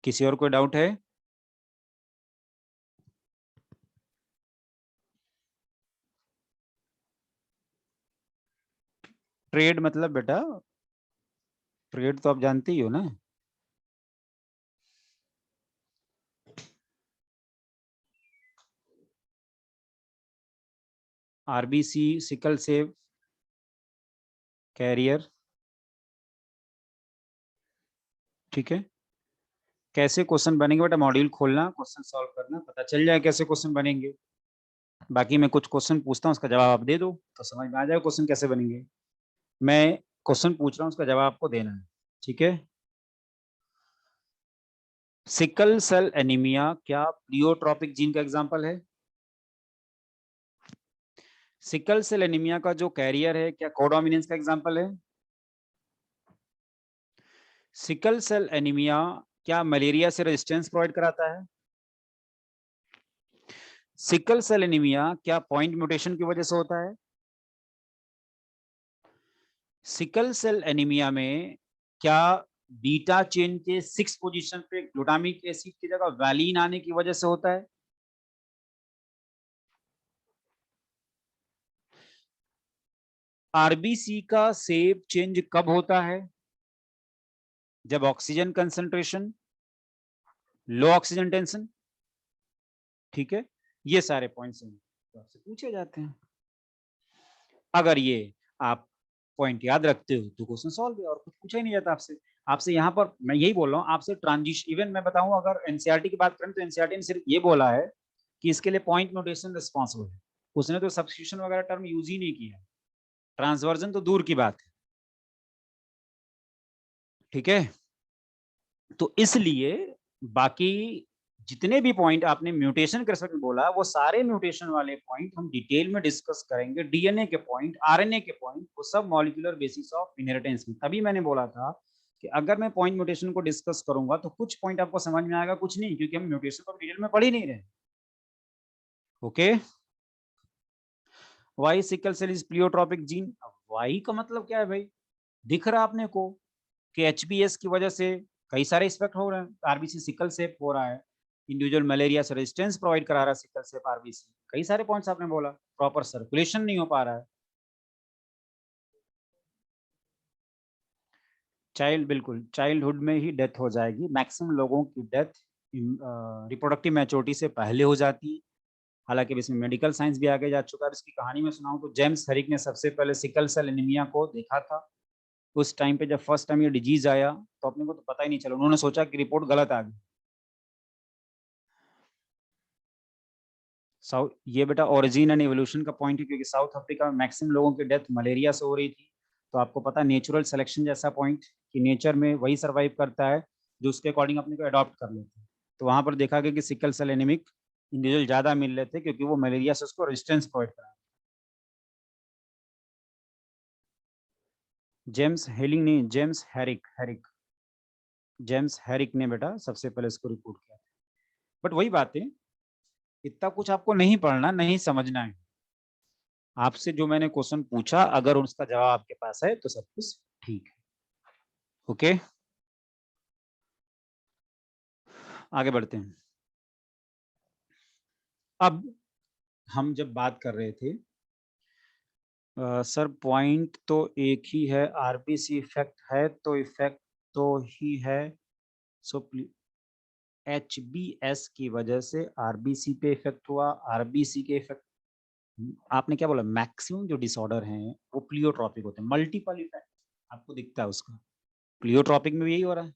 किसी और कोई डाउट है? ट्रेड मतलब बेटा, ट्रेड तो आप जानते ही हो ना, आरबीसी सिकल सेव कैरियर। ठीक है, कैसे क्वेश्चन बनेंगे बेटा, मॉड्यूल खोलना, क्वेश्चन सॉल्व करना, पता चल जाए कैसे क्वेश्चन बनेंगे। बाकी मैं कुछ क्वेश्चन पूछता हूँ, उसका जवाब आप दे दो तो समझ में आ जाए क्वेश्चन कैसे बनेंगे। मैं क्वेश्चन पूछ रहा हूँ, उसका जवाब आपको देना है। ठीक है, सिकल सेल एनीमिया क्या प्लियोट्रॉपिक जीन का एग्जांपल है? सिकल सेल एनीमिया का जो कैरियर है क्या कोडोमिनेंस का एग्जांपल है? सिकल सेल एनीमिया क्या मलेरिया से रेजिस्टेंस प्रोवाइड कराता है? सिकल सेल एनीमिया क्या पॉइंट म्यूटेशन की वजह से होता है? सिकल सेल एनीमिया में क्या बीटा चेन के 6 पोजीशन पे ग्लूटामिक एसिड की जगह वैलिन आने की वजह से होता है? आरबीसी का शेप चेंज कब होता है? जब ऑक्सीजन कंसंट्रेशन, लो ऑक्सीजन टेंशन। ठीक है, ये सारे पॉइंट्स हैं तो आपसे पूछे जाते हैं। अगर ये आप पॉइंट याद रखते हो तो क्वेश्चन सॉल्व है, और कुछ पूछा ही नहीं जाता आपसे। आपसे यहाँ पर मैं यही बोल रहा हूँ, आपसे ट्रांजिशन, इवन मैं बताऊं अगर एनसीईआरटी की बात करें तो एनसीईआरटी ने सिर्फ ये बोला है कि इसके लिए पॉइंट म्यूटेशन रिस्पॉन्सिबल है, उसने तो सब्स्टिट्यूशन वगैरह टर्म यूज ही नहीं किया, ट्रांसवर्जन तो दूर की बात है। ठीक है, तो इसलिए बाकी जितने भी पॉइंट आपने म्यूटेशन के रिस्पेक्ट में बोला, वो सारे म्यूटेशन वाले पॉइंट हम डिटेल में डिस्कस करेंगे, डीएनए के पॉइंट, आरएनए के पॉइंट, वो सब मॉलिक्यूलर बेसिस ऑफ इनहेरिटेंस में। तभी मैंने बोला था कि अगर मैं पॉइंट म्यूटेशन को डिस्कस करूंगा तो कुछ पॉइंट आपको समझ में आएगा, कुछ नहीं, क्योंकि हम म्यूटेशन को डिटेल में पढ़ ही नहीं रहे। Okay, why sickle cell is pleiotropic gene. Why का मतलब क्या है भाई, दिख रहा आपने को कि एचबीएस की वजह से कई सारे इफेक्ट हो रहे हैं, आरबीसी सिकल सेप हो रहा है, इंडिविजुअल मलेरिया से रेजिस्टेंस प्रोवाइड करा रहा है सिकल सेप आरबीसी, कई सारे पॉइंट्स आपने बोला, प्रॉपर सर्कुलेशन नहीं हो पा रहा है। चाइल्ड, बिल्कुल चाइल्डहुड में ही डेथ हो जाएगी, मैक्सिमम लोगों की डेथ रिप्रोडक्टिव मैच्योरिटी से पहले हो जाती है। हालांकि इसमें मेडिकल साइंस भी आगे जा चुका है। इसकी कहानी में सुनाऊं तो जेम्स हेरिक ने सबसे पहले सिकल सेल एनीमिया को देखा था। उस टाइम पे जब फर्स्ट टाइम ये डिजीज आया तो अपने को तो पता ही नहीं चला, उन्होंने सोचा कि रिपोर्ट गलत आ गई। साउथ, ये बेटा ओरिजिन एंड एवोल्यूशन का पॉइंट है, क्योंकि साउथ अफ्रीका में मैक्सिमम लोगों की डेथ मलेरिया से हो रही थी। तो आपको पता नेचुरल सिलेक्शन जैसा पॉइंट, कि नेचर में वही सर्वाइव करता है जो उसके अकॉर्डिंग अपने को अडॉप्ट कर लेते हैं। तो वहां पर देखा गया कि सिकल सेल एनीमिक इंडिविजुअल ज्यादा मिल रहे थे क्योंकि वो मलेरिया से उसको रेजिस्टेंस प्रोवाइड करा। जेम्स हेलिंग नहीं, James Herrick, Herrick. James Herrick ने बेटा सबसे पहले इसको रिपोर्ट किया। बट वही बात है, इतना कुछ आपको नहीं पढ़ना, नहीं समझना है। आपसे जो मैंने क्वेश्चन पूछा, अगर उसका जवाब आपके पास है तो सब कुछ ठीक है। ओके, आगे बढ़ते हैं। अब हम जब बात कर रहे थे सर, पॉइंट तो एक ही है, आरबीसी इफेक्ट है तो इफेक्ट तो ही है, सो एचबीएस की वजह से आरबीसी पे इफेक्ट हुआ, आरबीसी के इफेक्ट, आपने क्या बोला, मैक्सिमम जो डिसऑर्डर हैं वो प्लियोट्रॉपिक होते हैं, मल्टीपल इफेक्ट आपको दिखता है उसका, प्लियोट्रॉपिक में भी यही हो रहा है।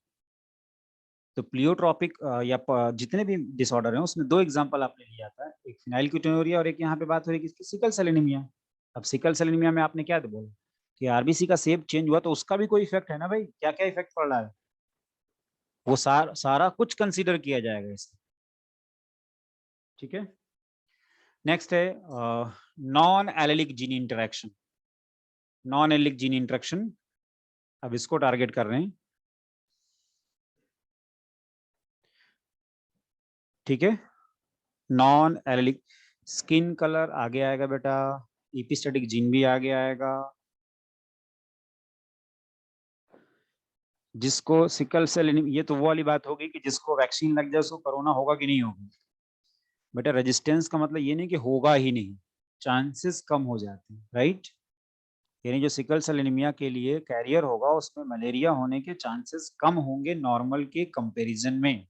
तो प्लियोट्रॉपिक या जितने भी डिसऑर्डर हैं उसमें दो एग्जांपल आपने लिया था, एक फिनाइलकीटोनुरिया और एक यहाँ पे बात हो रही है किसकी, सिकल सेल एनीमिया। अब सिकल सेल एनीमिया में आपने क्या बोला कि आरबीसी का शेप चेंज हुआ तो उसका भी कोई इफेक्ट है ना भाई, क्या क्या इफेक्ट पड़ रहा है, वो सारा कुछ कंसीडर किया जाएगा इसमें। ठीक है, नेक्स्ट है non allylic gene interaction. Non allylic gene interaction, अब इसको टारगेट कर रहे हैं। ठीक है, नॉन एलेलिक, स्किन कलर आगे आएगा बेटा, एपिस्टेटिक जीन भी आगे आएगा। जिसको सिकल सेल, ये तो वो वाली बात होगी कि जिसको वैक्सीन लग जाए उसको कोरोना होगा कि नहीं होगा। बेटा रेजिस्टेंस का मतलब ये नहीं कि होगा ही नहीं, चांसेस कम हो जाते हैं, राइट। यानी जो सिकल सेल एनीमिया के लिए कैरियर होगा उसमें मलेरिया होने के चांसेस कम होंगे नॉर्मल के कंपैरिजन में।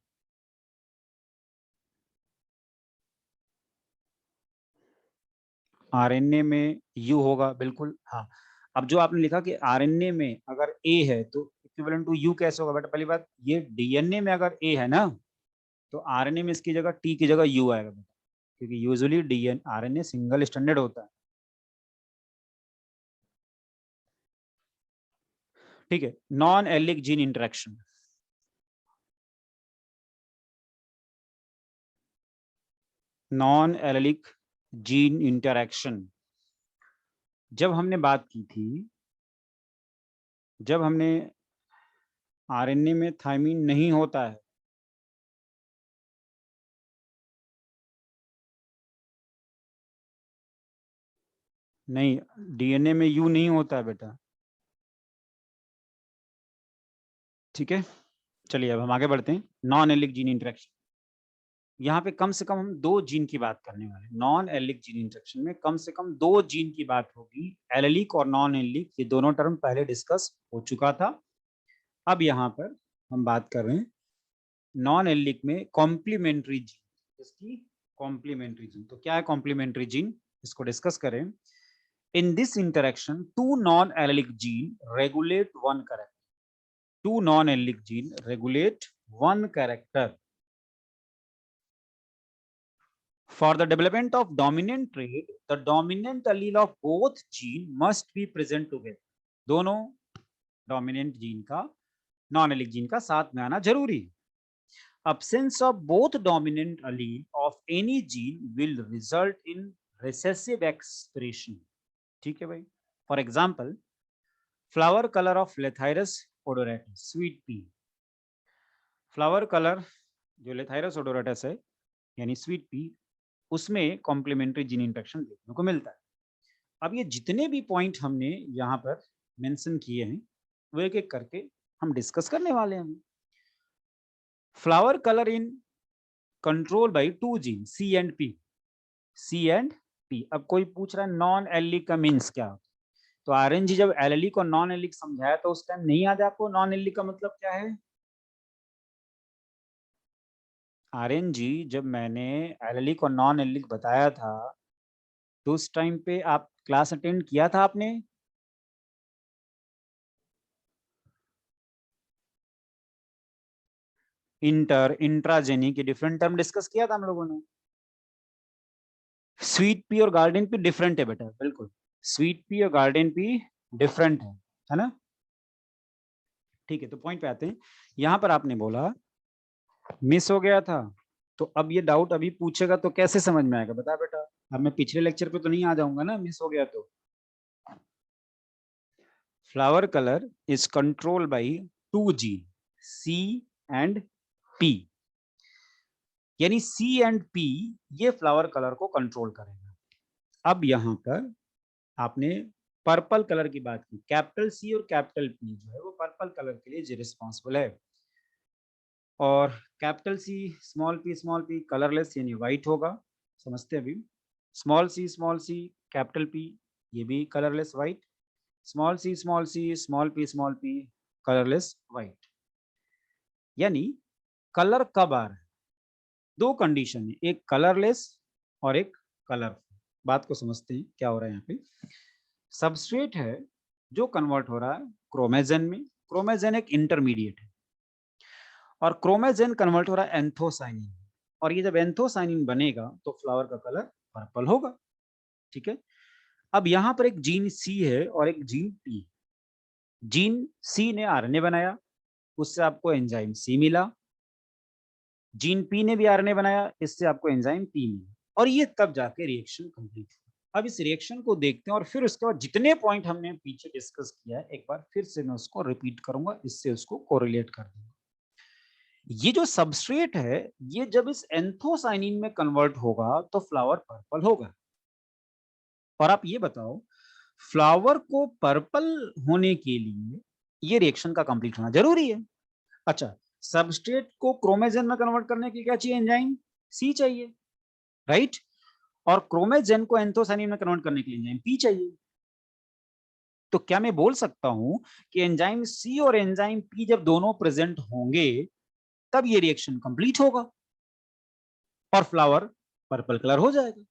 आरएनए में यू होगा, बिल्कुल हाँ। अब जो आपने लिखा कि आरएनए में अगर ए है तो इक्विवेलेंट टू यू कैसे होगा बेटा, पहली बात ये डीएनए में अगर ए है ना तो आरएनए में इसकी जगह टी की जगह यू आएगा बेटा, क्योंकि usually DNA RNA single standard होता है। ठीक है, non allelic gene interaction, non allelic gene interaction, जब हमने बात की थी, जब हमने आरएनए में थायमीन नहीं होता है, नहीं डीएनए में यू नहीं होता है बेटा। ठीक है, चलिए अब हम आगे बढ़ते हैं। नॉन एलिक जीन इंटरेक्शन, यहाँ पे कम से कम हम दो जीन की बात करने वाले हैं। नॉन एलिक जीन इंटरेक्शन में कम से कम दो जीन की बात होगी, एलिक और नॉन एलिक, ये दोनों टर्म पहले डिस्कस हो चुका था। अब यहाँ पर हम बात कर रहे हैं नॉन एलिक में कॉम्प्लीमेंट्री जीन, इसकी कॉम्प्लीमेंट्री जीन, तो क्या है कॉम्प्लीमेंट्री जीन, इसको डिस्कस करें। In this interaction two non allelic gene regulate one character, two non-allelic gene regulate one character. For the development of dominant trait, the dominant allele of both gene must be present together. दोनों dominant gene का non-allelic gene का साथ में आना जरूरी है. Absence of both dominant allele of any gene will result in recessive expression. ठीक है भाई. For example, flower color of Lathyrus odoratus, sweet pea. Flower colour जो लेथाइरस ओडोराटस है यानी स्वीट पी, उसमें कॉम्प्लीमेंट्री जीन इंटरेक्शन देखने को मिलता है। अब ये जितने भी पॉइंट हमने यहाँ पर मेंशन किए हैं वो एक एक करके हम डिस्कस करने वाले हैं। Flower colour in control by two gene C and P, C and P. अब कोई पूछ रहा है नॉन एलिक का मीन्स क्या, तो आरएनजी जब एलिक और नॉन एलिक समझाया तो उस टाइम नहीं याद आपको नॉन एलिक का मतलब क्या है। आरएनजी जब मैंने एलिक और नॉन एलिक बताया था तो उस टाइम पे आप क्लास अटेंड किया था आपने, इंटर इंट्राजेनी के डिफरेंट टर्म डिस्कस किया था हम लोगों ने। स्वीट पी और गार्डन पी डिफरेंट है बेटा, बिल्कुल स्वीट पी और गार्डन पी डिफरेंट है ना। ठीक है, तो पॉइंट पे आते हैं। यहां पर आपने बोला मिस हो गया था, तो अब ये डाउट अभी पूछेगा तो कैसे समझ में आएगा बता बेटा, अब मैं पिछले लेक्चर पे तो नहीं आ जाऊंगा ना मिस हो गया तो। Flower colour is control by two gene C and P, यानी सी एंड पी ये फ्लावर कलर को कंट्रोल करेगा। अब यहां पर आपने पर्पल कलर की बात की, कैपिटल सी और कैपिटल पी जो है वो पर्पल कलर के लिए रिस्पॉन्सिबल है, और capital C small P colourless यानी व्हाइट होगा, समझते हैं अभी। स्मॉल सी कैपिटल पी ये भी colourless white, small C small P colourless white. यानी कलर कब आ रहा है, दो कंडीशन है, एक कलरलेस और एक कलरफुल। बात को समझते हैं क्या हो रहा है यहाँ पे। सबस्ट्रेट है जो कन्वर्ट हो रहा है क्रोमेजन में, क्रोमेजन एक इंटरमीडिएट है, और क्रोमेजन कन्वर्ट हो रहा है एंथोसाइनिन, और ये जब एंथोसाइनिन बनेगा तो फ्लावर का कलर पर्पल होगा। ठीक है, अब यहां पर एक जीन सी है और एक जीन पी। जीन सी ने आरएनए बनाया, उससे आपको एंजाइम सी मिला। जीन पी ने भी आरएनए बनाया, इससे आपको एंजाइम पी मिला, और ये तब जाके रिएक्शन कंप्लीट हुआ। अब इस रिएक्शन को देखते हैं, और फिर उसके बाद जितने पॉइंट हमने पीछे डिस्कस किया है एक बार फिर से मैं उसको रिपीट करूंगा, इससे उसको कोरिलेट कर दूंगा। ये जो सबस्ट्रेट है ये जब इस एंथोसाइनिन में कन्वर्ट होगा तो फ्लावर पर्पल होगा। और आप ये बताओ, फ्लावर को पर्पल होने के लिए ये रिएक्शन का कंप्लीट होना जरूरी है। अच्छा, सबस्ट्रेट को क्रोमेजन में कन्वर्ट करने के लिए क्या चाहिए, एंजाइम सी चाहिए, राइट। और क्रोमेजन को एंथोसाइनिन में कन्वर्ट करने के लिए एंजाइम पी चाहिए। तो क्या मैं बोल सकता हूं कि एंजाइम सी और एंजाइम पी जब दोनों प्रेजेंट होंगे तब ये रिएक्शन कंप्लीट होगा और फ्लावर पर्पल कलर हो जाएगा,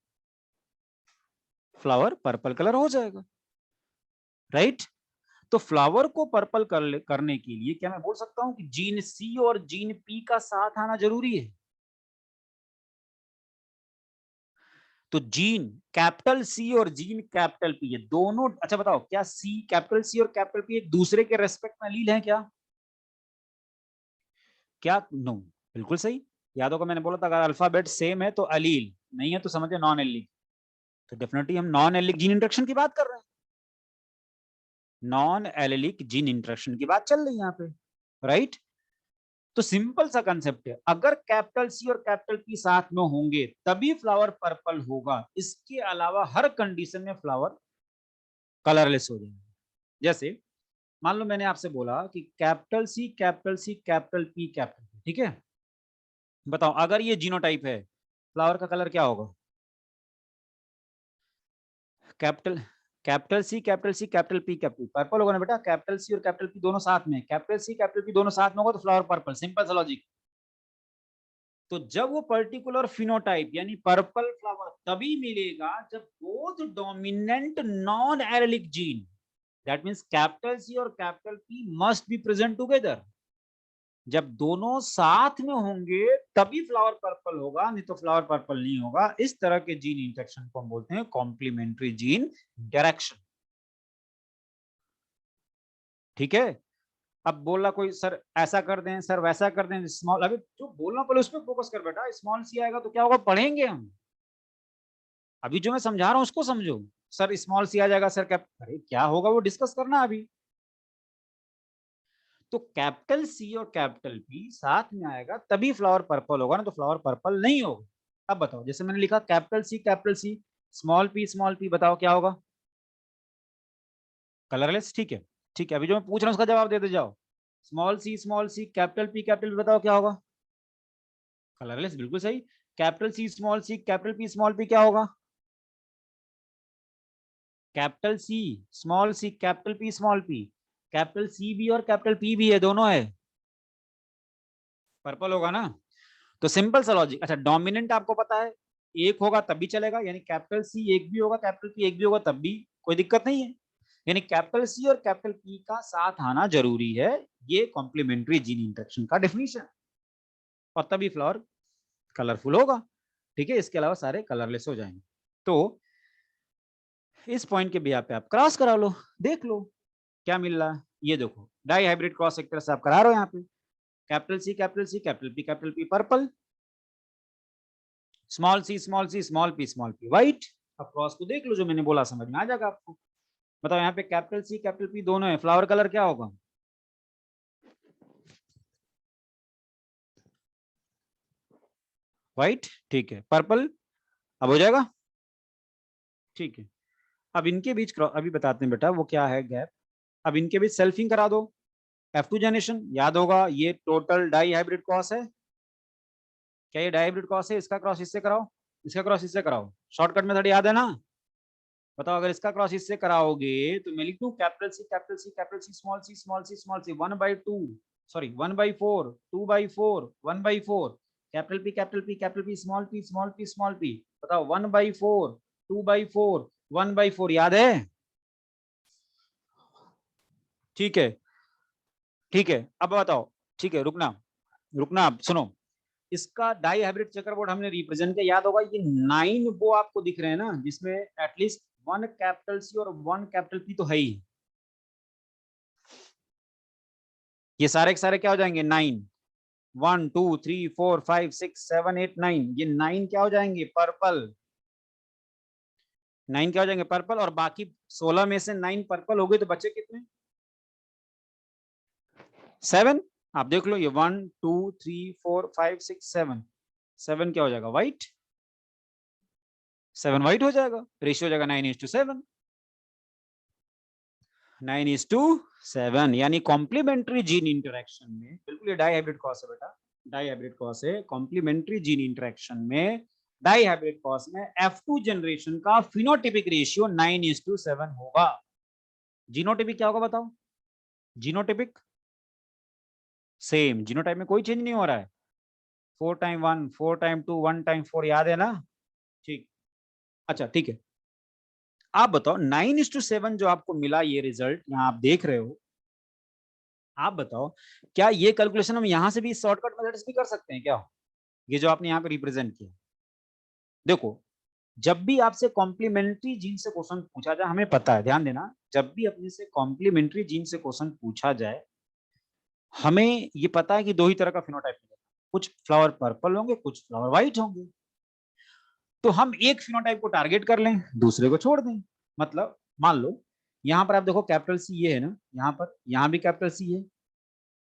फ्लावर पर्पल कलर हो जाएगा, राइट। तो फ्लावर को पर्पल करने के लिए क्या मैं बोल सकता हूं कि जीन सी और जीन पी का साथ आना जरूरी है। तो जीन कैपिटल सी और जीन कैपिटल पी ये दोनों, अच्छा बताओ क्या सी कैपिटल सी और कैपिटल पी एक दूसरे के रेस्पेक्ट में लील है क्या? क्या नो, बिल्कुल सही। याद होगा मैंने बोला था अगर अल्फाबेट सेम है तो अलील, नहीं है तो समझे नॉन एलिक। तो डेफिनेटली हम नॉन एलिक जीन इंटरेक्शन की बात कर रहे हैं, नॉन एलिक जीन इंटरेक्शन की बात चल रही है यहाँ पे, राइट। तो सिंपल सा कंसेप्ट है, अगर कैपिटल सी और कैपिटल पी साथ में होंगे तभी फ्लावर पर्पल होगा, इसके अलावा हर कंडीशन में फ्लावर कलरलेस हो जाएगा। जैसे मान लो मैंने आपसे बोला कि capital C capital P capital P, ठीक है। बताओ अगर ये जीनोटाइप है फ्लावर का कलर क्या होगा? Capital capital C capital P purple होगा ना बेटा। कैपिटल सी और कैपिटल पी दोनों साथ में, कैपिटल सी कैपिटल पी दोनों साथ में होगा तो फ्लावर पर्पल, सिंपल सा लॉजिक। तो जब वो पर्टिकुलर फिनोटाइप यानी पर्पल फ्लावर तभी मिलेगा जब both dominant non allelic gene, that means capital C और capital P must be present together. जब दोनों साथ में होंगे तभी फ्लावर पर्पल होगा, नहीं तो फ्लावर पर्पल नहीं होगा। इस तरह के जीन इंटरेक्शन को हम बोलते हैं कॉम्प्लीमेंट्री जीन इंटरेक्शन। ठीक है, अब बोला कोई सर ऐसा कर दें सर वैसा कर दें, स्मॉल, अभी जो बोलना पहले उस पर फोकस कर बेटा। स्मॉल सी आएगा तो क्या होगा, पढ़ेंगे हम। अभी जो मैं समझा रहा हूं उसको समझो। सर स्मॉल सी आ जाएगा सर कैप, अरे क्या होगा वो डिस्कस करना अभी। तो कैपिटल सी और कैपिटल पी साथ में आएगा तभी फ्लावर पर्पल होगा, ना तो फ्लावर पर्पल नहीं होगा। अब बताओ, जैसे मैंने लिखा कैपिटल सी स्मॉल पी, बताओ क्या होगा, कलरलेस। ठीक है, ठीक है, अभी जो मैं पूछ रहा हूं उसका जवाब देते जाओ। स्मॉल सी कैपिटल पी बताओ क्या होगा, कलरलेस, बिल्कुल सही। C capital P small P क्या होगा, C capital P small P, capital C भी और कैपिटल पी भी है, दोनों है, पर्पल होगा ना। तो सिंपल सा लॉजिक। अच्छा, डोमिनेंट आपको पता है एक होगा तब भी चलेगा, यानी कैपिटल सी एक भी होगा कैपिटल पी एक भी होगा तब भी कोई दिक्कत नहीं है। यानी कैपिटल सी और कैपिटल पी का साथ आना जरूरी है, ये कॉम्प्लीमेंट्री जीन इंटरेक्शन का डेफिनेशन, और तभी फ्लावर कलरफुल होगा। ठीक है, इसके अलावा सारे कलरलेस हो जाएंगे। तो इस पॉइंट के बिहाफ पे आप क्रॉस करा लो, देख लो क्या मिल रहा है। ये देखो डाई हाइब्रिड क्रॉस एक तरह से आप करा रहे हो यहाँ पे, capital P purple, small P white. अब क्रॉस को देख लो, जो मैंने बोला समझ में आ जाएगा आपको। बताओ यहाँ पे कैपिटल पी दोनों है, फ्लावर कलर क्या होगा, व्हाइट, ठीक है, पर्पल अब हो जाएगा, ठीक है। अब इनके बीच अभी बताते हैं बेटा वो क्या है गैप। अब इनके बीच सेल्फिंग करा दो, F2 जनरेशन याद होगा, ये टोटल डाई हाइब्रिड क्रॉस है। क्या ये डाई हाइब्रिड क्रॉस है? इसका क्रॉस इससे कराओ, इसका क्रॉस इससे कराओ, शॉर्टकट मेथड याद है ना? बताओ अगर इसका क्रॉस इससे कराओगे तो मैं लिख दूं capital C capital C capital C small C small C small C 1/2 sorry 1/4 2/4 1/4 capital P capital P capital P small P small P small P. बताओ 1/4 2/4 1/4 याद है? ठीक है, ठीक है, अब बताओ, ठीक है, रुकना रुकना, अब सुनो, इसका डाई हाइब्रिड चेकरबोर्ड हमने रिप्रेजेंट किया, याद होगा ये 9 वो आपको दिख रहे हैं ना, जिसमें एटलीस्ट 1 कैपिटल सी और 1 कैपिटल पी तो है ही। ये सारे के सारे क्या हो जाएंगे 9, 1 2 3 4 5 6 7 8 9, ये 9 क्या हो जाएंगे पर्पल, 9 क्या हो जाएंगे पर्पल, और बाकी 16 में से 9 पर्पल हो गए तो बचे कितने 7। आप देख लो ये 1 2 3 4 5 6 7, 7 क्या हो जाएगा व्हाइट, 7 व्हाइट हो जाएगा, रेशियो हो जाएगा 9:7, 9:7, यानी कॉम्प्लीमेंट्री जीन इंटरेक्शन में, बिल्कुल ये डाई हाइब्रिड क्रॉस है बेटा, डाई हाइब्रिड क्रॉस है, कॉम्प्लीमेंट्री जीन इंटरेक्शन में डाई हाइब्रिड क्रॉस में F2 जनरेशन का फिनोटिपिक रेशियो 9:7 होगा। जीनोटिपिक क्या होगा बताओ, जीनोटिपिक सेम, जीनोटाइप में कोई चेंज नहीं हो रहा है, 4x1 4x2 1x4 याद है ना, ठीक। अच्छा ठीक है, आप बताओ 9:7 जो आपको मिला ये रिजल्ट यहाँ आप देख रहे हो, आप बताओ क्या ये कैलकुलेशन हम यहां से भी शॉर्टकट मेथड से भी कर सकते हैं क्या, ये जो आपने यहाँ पे रिप्रेजेंट किया। देखो जब भी आपसे कॉम्प्लीमेंट्री जीन से क्वेश्चन पूछा जाए, हमें पता है, ध्यान देना, जब भी अपने से कॉम्प्लीमेंट्री जीन से क्वेश्चन पूछा जाए, हमें ये पता है कि दो ही तरह का फिनोटाइप मिलेगा, कुछ फ्लावर पर्पल होंगे कुछ फ्लावर व्हाइट होंगे, तो हम एक फिनोटाइप को टारगेट कर लें दूसरे को छोड़ दें। मतलब मान लो यहाँ पर आप देखो कैपिटल सी ये है ना, यहाँ पर, यहाँ भी कैपिटल सी है,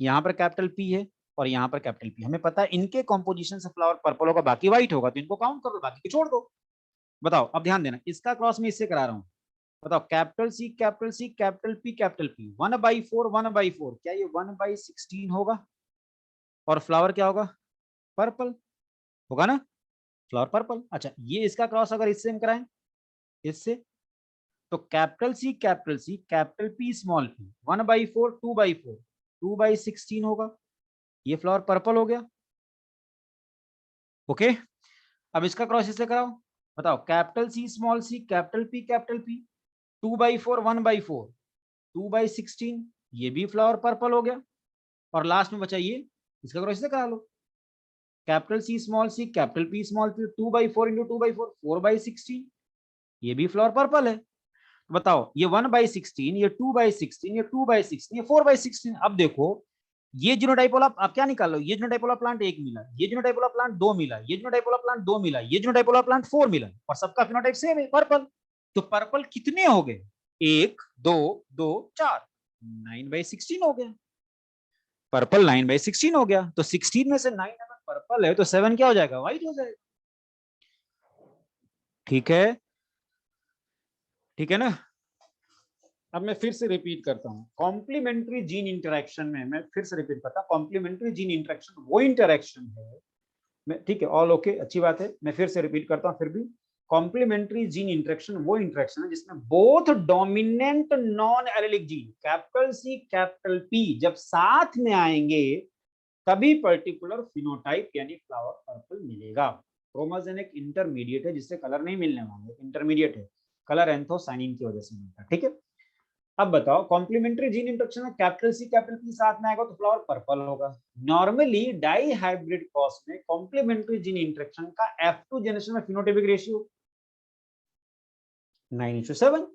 यहाँ पर कैपिटल पी है और यहाँ पर कैपिटल पी, हमें पता है इनके कॉम्पोजिशन से फ्लावर पर्पल होगा बाकी व्हाइट होगा, तो इनको काउंट कर दो बाकी को छोड़ दो। बताओ अब ध्यान देना, इसका क्रॉस में इससे करा रहा हूँ, बताओ capital C capital C capital P 1/4 1/4, क्या ये 1/16 होगा, और फ्लावर क्या होगा पर्पल होगा ना, फ्लावर पर्पल। अच्छा ये इसका क्रॉस अगर इससे हम कराएं, इससे, तो कैपिटल पी स्मॉल पी 1/4 2/4 2/16 होगा, ये फ्लावर पर्पल हो गया। ओके, अब इसका क्रॉस इससे कराओ, बताओ कैपिटल सी कैपिटल पी 2/4 1/4 2/16, ये भी फ्लावर पर्पल हो गया, और लास्ट में बचा ये, इसका क्रॉस इससे करा लो, capital P small P 2/4 into 2/4 4/16, ये भी फ्लावर पर्पल है। बताओ ये 1/16 ये 2/16 ये 2/16 ये 4/16। अब देखो ये जीनोटाइप वाला आप क्या निकाल लो, ये जीनोटाइप वाला प्लांट 1 मिला, ये जीनोटाइप वाला प्लांट 2 मिला, ये जीनोटाइप वाला प्लांट 2 मिला, ये जीनोटाइप वाला प्लांट 4 मिला, और सबका फिनोटाइप सेम है पर्पल। तो पर्पल कितने हो गए, 1 2 2 4, 9/16 हो गया, पर्पल 9/16 हो गया, तो 16 में से 9 अगर पर्पल है तो 7 क्या हो जाएगा व्हाइट हो जाएगा। ठीक है, ठीक है ना। अब मैं फिर से रिपीट करता हूँ, कॉम्प्लीमेंट्री जीन इंटरेक्शन में, मैं फिर से रिपीट करता हूँ, कॉम्प्लीमेंट्री जीन इंटरेक्शन वो इंटरेक्शन है, मैं ठीक है ऑल ओके अच्छी बात है, मैं फिर से रिपीट करता हूँ फिर भी, कॉम्प्लीमेंट्री जीन इंटरेक्शन वो इंटरेक्शन है जिसमें both dominant non allelic gene capital C capital P जब साथ में आएंगे तभी पर्टिकुलर फिनोटाइप यानी फ्लावर पर्पल मिलेगा। क्रोमोजेनिक इंटरमीडिएट है जिससे कलर नहीं मिलने वाला, इंटरमीडिएट है, कलर एंथोसाइनिन की वजह से मिलता है। ठीक है, अब बताओ कॉम्प्लीमेंट्री जीन इंटरेक्शन में कैपिटल सी कैपिटल पी साथ में आएगा तो फ्लावर पर्पल होगा। नॉर्मली डाई हाइब्रिड क्रॉस में कॉम्प्लीमेंट्री जीन इंटरेक्शन का F2 जनरेशन में फिनोटाइपिक रेशियो 9:7,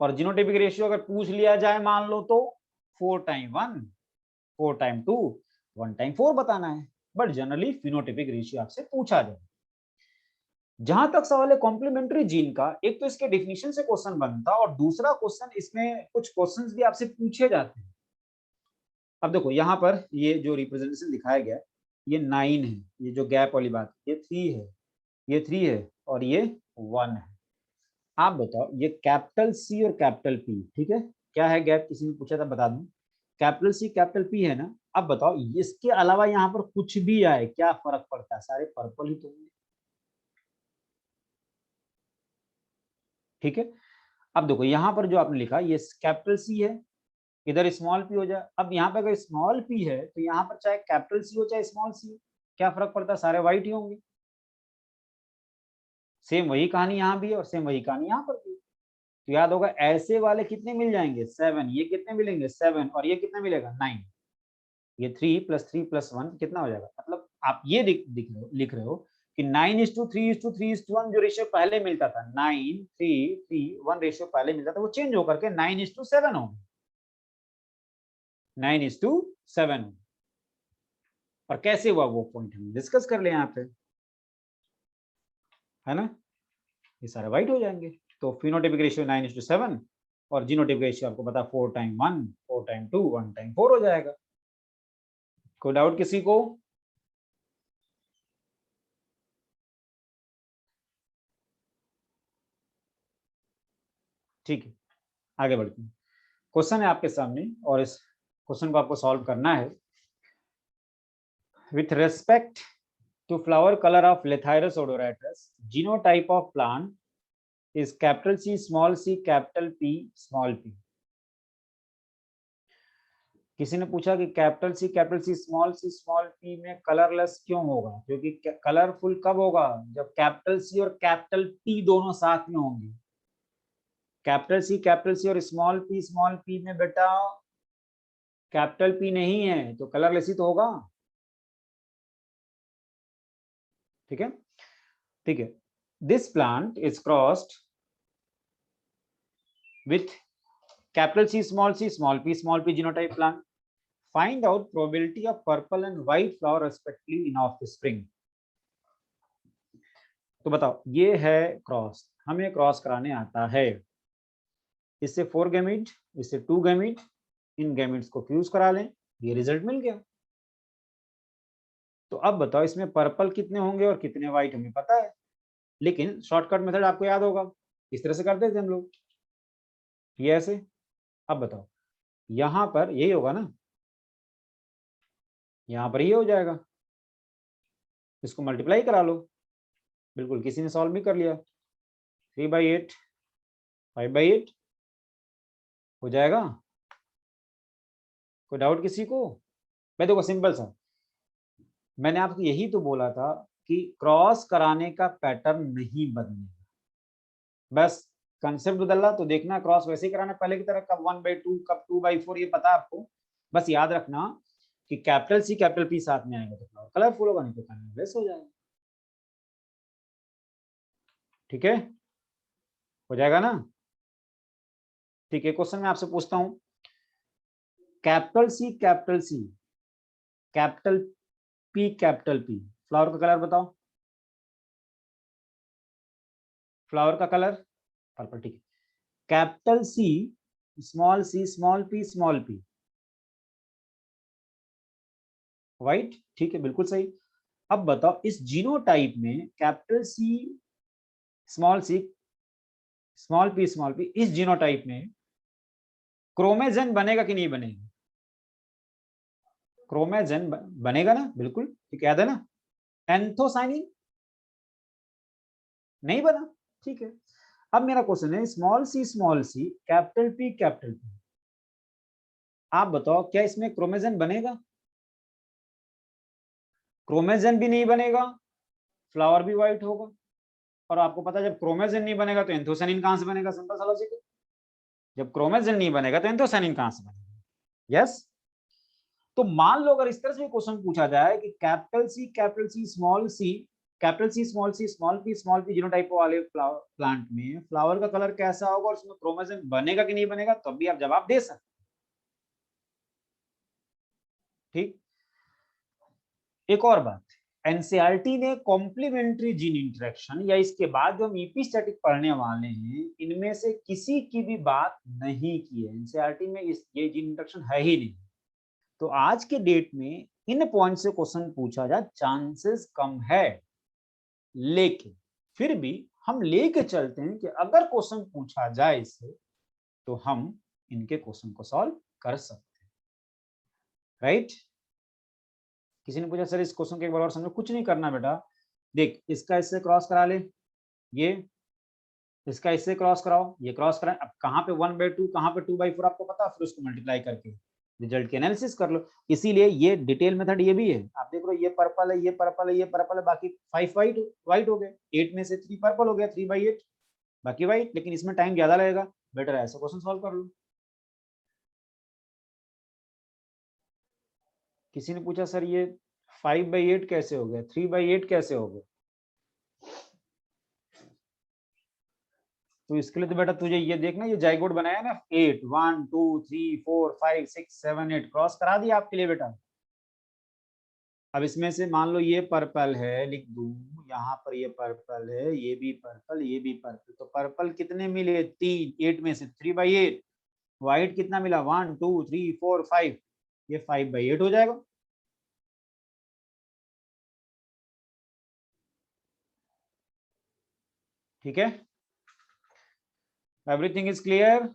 और जीनोटाइपिक रेशियो अगर पूछ लिया जाए मान लो तो 4x1 4x2 1x4 बताना है, बट जनरली फिनोटाइपिक रेशियो आपसे पूछा जाए। जहां तक सवाल है कॉम्प्लीमेंट्री जीन का, एक तो इसके डिफिनीशन से क्वेश्चन बनता और दूसरा क्वेश्चन इसमें कुछ क्वेश्चंस भी आपसे पूछे जाते हैं। अब देखो यहाँ पर ये जो रिप्रेजेंटेशन दिखाया गया, ये 9 है, ये जो गैप वाली बात, ये 3 है, ये 3 है और ये 1 है। आप बताओ ये कैपिटल सी और कैपिटल पी, ठीक है, क्या है गैप, किसी ने पूछा था, बता दूं, कैपिटल सी कैपिटल पी है ना। अब बताओ इसके अलावा यहाँ पर कुछ भी आए क्या फर्क पड़ता है, सारे पर्पल ही तो होंगे, ठीक है। अब देखो यहाँ पर जो आपने लिखा ये कैपिटल सी है, इधर स्मॉल पी हो जाए। अब यहाँ पे अगर स्मॉल पी है तो यहाँ पर चाहे कैपिटल सी हो चाहे स्मॉल सी हो, क्या फर्क पड़ता है, सारे व्हाइट ही होंगे। सेम वही कहानी यहाँ भी है और सेम वही कहानी यहाँ पर भी। तो याद होगा ऐसे वाले कितने मिल जाएंगे 7, ये कितने मिलेंगे 7 और ये कितना मिलेगा 9। ये 3 + 3 + 1 कितना हो जाएगा, मतलब आप ये लिख रहे हो कि 9:3:3:1 जो रेशियो पहले मिलता था 9:3:3:1 रेशियो पहले मिलता था वो चेंज होकर के 9:7 हो गया, 9:7। और कैसे हुआ वो पॉइंट हम डिस्कस कर ले यहाँ पे, है ना, ये सारे व्हाइट हो जाएंगे। तो फिनोटाइपिक रेशियो 9:7 और जीनोटाइपिक रेशियो आपको पता 4x1 4x2 1x4 हो जाएगा। कोई डाउट किसी को? ठीक है, आगे बढ़ते हैं। क्वेश्चन है आपके सामने और इस क्वेश्चन को आपको सॉल्व करना है। With respect to flower colour of lathyrus odoratus, genotype of plant is capital C small C capital P small P. किसी ने पूछा कि कैपिटल सी स्मॉल पी में कलरलेस क्यों होगा, क्योंकि कलरफुल कब होगा, जब कैपिटल सी और कैपिटल पी दोनों साथ में होंगे। कैपिटल सी और स्मॉल पी में बेटा कैपिटल पी नहीं है तो कलरलेस ही तो होगा, ठीक है, ठीक है। This plant is crossed with capital C small P genotype plant. Find out probability of purple and white flower respectively in offspring. तो बताओ ये है क्रॉस, हमें क्रॉस कराने आता है, इससे 4 गैमीट, इससे 2 गैमीट, इन गैमीट्स को फ्यूज करा लें, ये रिजल्ट मिल गया। तो अब बताओ इसमें पर्पल कितने होंगे और कितने व्हाइट हमें पता है, लेकिन शॉर्टकट मेथड आपको याद होगा, इस तरह से करते थे हम लोग, ये ऐसे। अब बताओ यहां पर यही होगा ना, यहां पर ये हो जाएगा, इसको मल्टीप्लाई करा लो, बिल्कुल किसी ने सॉल्व भी कर लिया, 3/8 5/8 हो जाएगा। कोई डाउट किसी को? मैं देखो सिंपल सा, मैंने आपको यही तो बोला था कि क्रॉस कराने का पैटर्न नहीं बदलेगा, बस कंसेप्ट बदला तो देखना क्रॉस वैसे ही कराना पहले की तरह, कब 1/2 कब 2/4 ये पता आपको, बस याद रखना कि कैपिटल सी कैपिटल पी साथ में आएगा तो कलरफुल होगा, नहीं तो कलरलेस हो जाएगा, ठीक है, हो जाएगा ना। ठीक है, क्वेश्चन मैं आपसे पूछता हूं, capital C capital P flower का कलर बताओ, फ्लावर का कलर पर्पल, ठीक है। Capital C small P white, ठीक है, बिल्कुल सही। अब बताओ इस जीनोटाइप में कैपिटल स्मॉल पी इस जीनोटाइप में क्रोमेजन बनेगा कि नहीं बनेगा, क्रोमेजन बनेगा ना, बिल्कुल ठीक, याद है ना, एंथोसाइनिन नहीं बना, ठीक है। अब मेरा क्वेश्चन है स्मॉल सी कैपिटल पी, आप बताओ क्या इसमें क्रोमेजन बनेगा, क्रोमेजन भी नहीं बनेगा, फ्लावर भी व्हाइट होगा, और आपको पता है जब क्रोमेजन नहीं बनेगा तो एंथोसाइनिन कहां से बनेगा, सिंपल सा लॉजिक है, जब क्रोमेजन नहीं बनेगा तो एंथोसाइनिन कहां से बनेगा, यस। तो मान लो अगर इस तरह से क्वेश्चन पूछा जाए कि capital C small P genotype वाले प्लांट में फ्लावर का कलर कैसा होगा और उसमें क्रोमोसोम बनेगा कि नहीं बनेगा, तब भी आप जवाब दे सकते, ठीक। एक और बात, एनसीईआरटी ने कॉम्प्लीमेंट्री जीन इंटरेक्शन या इसके बाद जो हम एपिस्टेटिक पढ़ने वाले हैं इनमें से किसी की भी बात नहीं की है, एनसीईआरटी में ये जीन इंटरेक्शन है ही नहीं। तो आज के डेट में इन पॉइंट से क्वेश्चन पूछा जाए चांसेस कम है, लेकिन फिर भी हम लेके चलते हैं कि अगर क्वेश्चन पूछा जाए इससे तो हम इनके क्वेश्चन को सॉल्व कर सकते हैं, राइट। किसी ने पूछा सर इस क्वेश्चन के एक बार और समझो, कुछ नहीं करना बेटा, देख इसका इससे क्रॉस करा ले, ये इसका इससे क्रॉस कराओ, ये क्रॉस कराएं, अब कहाँ पे 1/2 कहाँ पे 2/4 आपको पता, फिर उसको मल्टीप्लाई करके रिजल्ट की एनालिसिस कर लो। इसीलिए ये डिटेल मेथड ये भी है, आप देख लो ये पर्पल है, ये पर्पल है, ये पर्पल है, बाकी 5 वाइट हो गए, 8 में से 3 पर्पल हो गया, 3/8 बाकी वाइट, लेकिन इसमें टाइम ज्यादा लगेगा, बेटर है ऐसा क्वेश्चन सॉल्व कर लो। किसी ने पूछा सर ये 5/8 कैसे हो गया, 3/8 कैसे हो गया, तो इसके लिए तो बेटा तुझे ये देखना, ये जाइगोट बनाया ना 8 1 2 3 4 5 6 7 8 क्रॉस करा दिया आपके लिए बेटा। अब इसमें से मान लो ये पर्पल है, लिख दूं यहाँ पर, ये पर्पल है, ये भी पर्पल, ये भी पर्पल, तो पर्पल कितने मिले 3, 8 में से 3/8, व्हाइट कितना मिला 1 2 3 4 5, ये 5/8 हो जाएगा। ठीक है, एवरीथिंग इज क्लियर।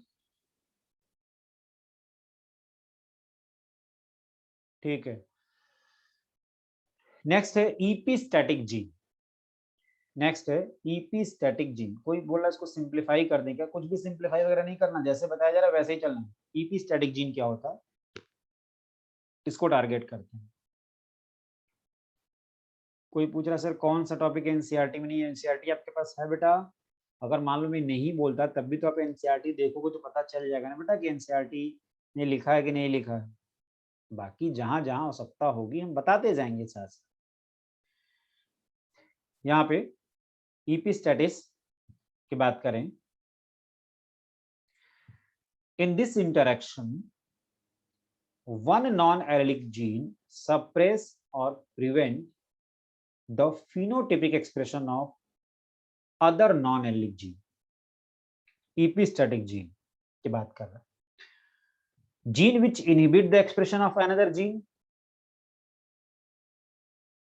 ठीक है, नेक्स्ट है ईपी स्टैटिक जीन। नेक्स्ट है ईपी स्टैटिक जीन। कोई बोला इसको सिंप्लीफाई कर दें क्या, कुछ भी सिंप्लीफाई वगैरह नहीं करना, जैसे बताया जा रहा है वैसे ही चलना। ईपी स्टैटिक जीन क्या होता है, इसको टारगेट करते हैं। कोई पूछ रहा सर कौन सा टॉपिक एनसीईआरटी में नहीं है, एनसीईआरटी आपके पास है बेटा, अगर मान लो मैं नहीं बोलता तब भी तो आप एनसीईआरटी देखोगे तो पता चल जाएगा ना बेटा कि एनसीईआरटी ने लिखा है कि नहीं लिखा है। बाकी जहां जहां आवश्यकता होगी हम बताते जाएंगे साथ साथ। यहाँ पे ईपी स्टैटिस की बात करें, in this interaction one non-allelic gene suppress or prevent the phenotypic expression of other non-allelic gene। epistatic gene की बात कर रहा है, gene which inhibit the expression of another gene,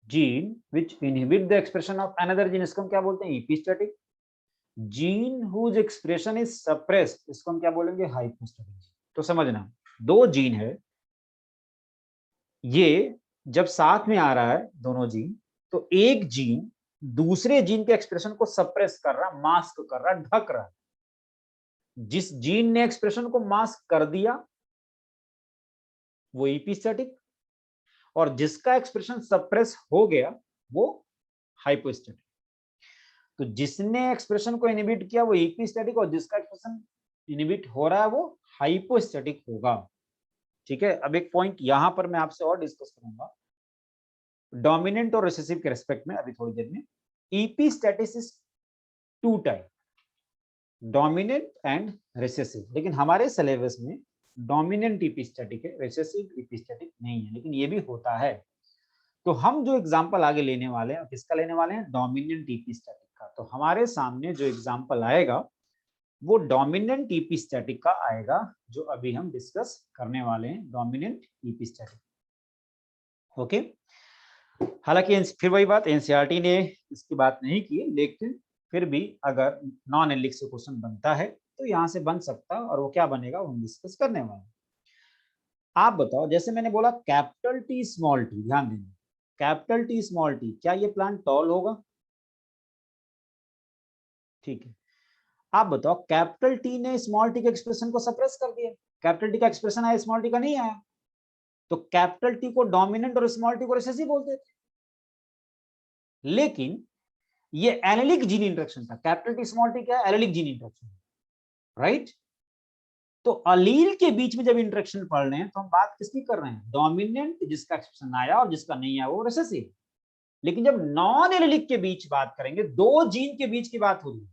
gene which inhibit the expression of another gene, इसको हम क्या बोलते हैं epistatic। gene whose expression is suppressed, इसको हम क्या बोलेंगे hypostatic। तो समझना दो जीन है, ये जब साथ में आ रहा है दोनों जीन, तो एक जीन दूसरे जीन के एक्सप्रेशन को सप्रेस कर रहा, मास्क कर रहा, ढक रहा। जिस जीन ने एक्सप्रेशन को मास्क कर दिया वो एपिस्टैटिक, और जिसका एक्सप्रेशन सप्रेस हो गया वो हाइपोस्टैटिक। तो जिसने एक्सप्रेशन को इनहिबिट किया वो एपिस्टैटिक, और जिसका एक्सप्रेशन इनहिबिट हो रहा है वो हाइपोस्टैटिक होगा। ठीक है, अब एक पॉइंट यहां पर मैं आपसे और डिस्कस करूंगा डोमिनेंट और रिसेसिव के रेस्पेक्ट में अभी थोड़ी देर में। Epistasis is two type, dominant and recessive, लेकिन हमारे सिलेबस में डोमिनेंट एपिस्टैटिक है, रिसेसिव एपिस्टैटिक नहीं है, लेकिन ये भी होता है। तो हम जो एग्जांपल आगे लेने वाले हैं किसका लेने वाले हैं, डोमिनेंट एपिस्टैटिक का। तो हमारे सामने जो एग्जांपल आएगा वो डोमिनेंट एपिस्टैटिक का आएगा, जो अभी हम डिस्कस करने वाले हैं, डोमिनेंट एपिस्टैटिक। ओके, हालांकि फिर वही बात, एनसीईआरटी ने इसकी बात नहीं की, लेकिन फिर भी अगर नॉन एलिक से क्वेश्चन बनता है तो यहाँ से बन सकता है, और वो क्या बनेगा वो हम डिस्कस करने वाले हैं। आप बताओ, जैसे मैंने बोला कैपिटल टी स्मॉल टी, ध्यान देना कैपिटल टी स्मॉल टी, क्या ये प्लांट टॉल होगा? ठीक है, आप बताओ कैपिटल टी ने स्मॉल टी के एक्सप्रेशन को सप्रेस कर दिया, कैपिटल टी का एक्सप्रेशन आया, स्मॉल टी का नहीं आया, तो कैपिटल टी को डोमिनेंट और स्मॉल टी को रिसेसिव बोलते थे। लेकिन ये एलिलिक जीन इंटरेक्शन था, कैपिटल टी स्मॉल टी क्या है, एलिलिक जीन इंटरेक्शन, राइट। तो अलील के बीच में जब इंटरेक्शन पढ़ रहे हैं तो हम बात किसकी कर रहे हैं, डोमिनेंट जिसका एक्सप्रेशन आया और जिसका नहीं आया वो रिसेसिव। लेकिन जब नॉन एलिलिक के बीच बात करेंगे, दो जीन के बीच की बात होगी,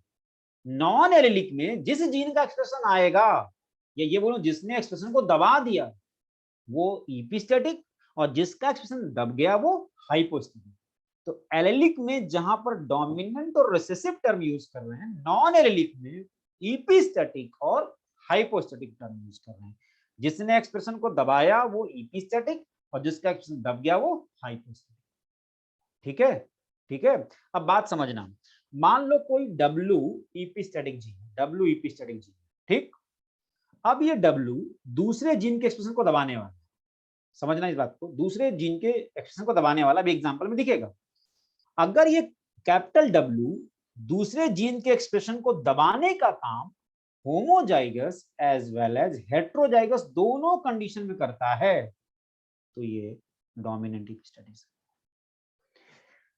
नॉन एलिलिक में जिस जीन का एक्सप्रेशन आएगा, या ये बोलो जिसने एक्सप्रेशन को दबा दिया वो एपिस्टैटिक, और जिसका एक्सप्रेशन दब गया वो हाइपोस्टैटिक। तो एलिलिक में जहां पर डोमिनेंट और रिसेसिव टर्म यूज कर रहे हैं, नॉन एलिलिक में एपिस्टैटिक और हाइपोस्टैटिक टर्म यूज कर रहे हैं। जिसने एक्सप्रेशन को दबाया वो एपिस्टैटिक, और जिसका एक्सप्रेशन दब गया वो हाइपोस्टैटिक। ठीक है, ठीक है। अब बात समझना, मान लो कोई W इपिस्टैटिक जीन, W इपिस्टैटिक जीन, ठीक। अब ये W दूसरे जीन के एक्सप्रेशन को दबाने वाला, समझना इस बात को, दूसरे जीन के एक्सप्रेशन को दबाने वाला भी एग्जांपल में दिखेगा। अगर ये कैपिटल W दूसरे जीन के एक्सप्रेशन को दबाने का काम homozygous as well as heterozygous दोनों कंडीशन में करता है, तो ये dominant epistatic,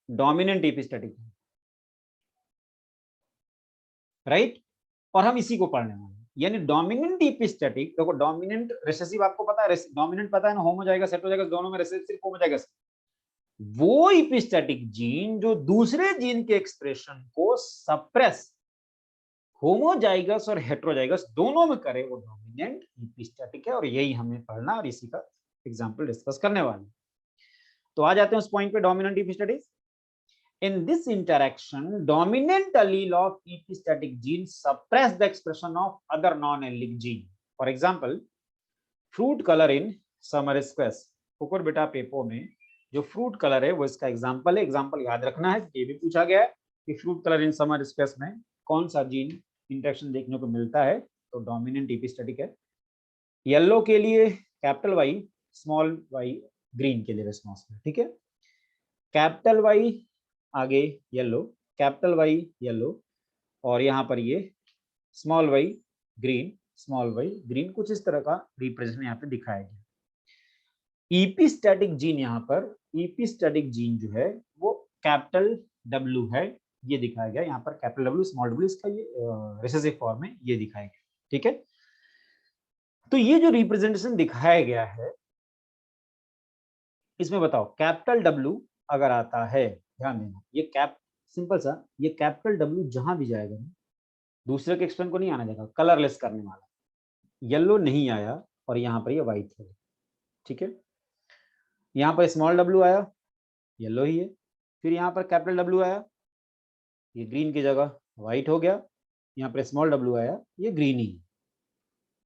dominant epistatic, right. और हम इसी को पढ़ने वाले हैं, यानी डोमिनेंट इपिस्टैटिक। देखो डोमिनेंट रिसेसिव आपको पता है, डोमिनेंट पता है ना, होमोजाइगस हेट्रोजाइगस दोनों में, रिसेसिव सिर्फ होमोजाइगस। वो इपिस्टैटिक जीन जो दूसरे जीन के एक्सप्रेशन को सप्रेस होमोजाइगस और हेट्रोजाइगस दोनों में करे, वो डोमिनेंट इपिस्टैटिक है। और यही हमें पढ़ना और इसी का एग्जांपल डिस्कस करने वाले। तो आ जाते हैं उस पॉइंट पे, dominant इपिस्टैटिक। In this interaction, dominant allele of epistatic gene suppress the expression of other non-allelic gene. For example, fruit color in summer squash. कुकुर बेटा पेपो में जो फ्रूट कलर है वो इसका एग्जाम्पल है। एग्जाम्पल याद रखना है, ये भी पूछा गया है कि fruit colour in summer squash में कौन सा जीन इंटरेक्शन देखने को मिलता है, तो डोमिनेंट इपिस्टैटिक है। येलो के लिए capital Y, small Y, green के लिए रेस्पॉन्स, ठीक है। कैपिटल वाई आगे येलो, कैपिटल वाई येलो, और यहाँ पर ये small Y green, small Y green, कुछ इस तरह का रिप्रेजेंट यहाँ पे दिखाया गया। इपिस्टैटिक जीन, यहाँ पर इपिस्टैटिक जीन जो है वो कैपिटल W है, ये दिखाया गया यहाँ पर, कैपिटल W स्मॉल w, इसका ये रिसेसिव फॉर्म में ये दिखाया गया, ठीक है। तो ये जो रिप्रेजेंटेशन दिखाया गया है, इसमें बताओ कैपिटल W अगर आता है, ध्यान देना, ये कैप सिंपल सा, ये कैपिटल W जहां भी जाएगा दूसरे के एक्सप्रेशन को नहीं आना देगा, कलरलेस करने वाला। येलो नहीं आया और यहाँ पर ये व्हाइट है, ठीक है। यहाँ पर स्मॉल W आया, येलो ही है। फिर यहाँ पर कैपिटल W आया, ये ग्रीन की जगह व्हाइट हो गया। यहाँ पर स्मॉल W आया, ये ग्रीन ही,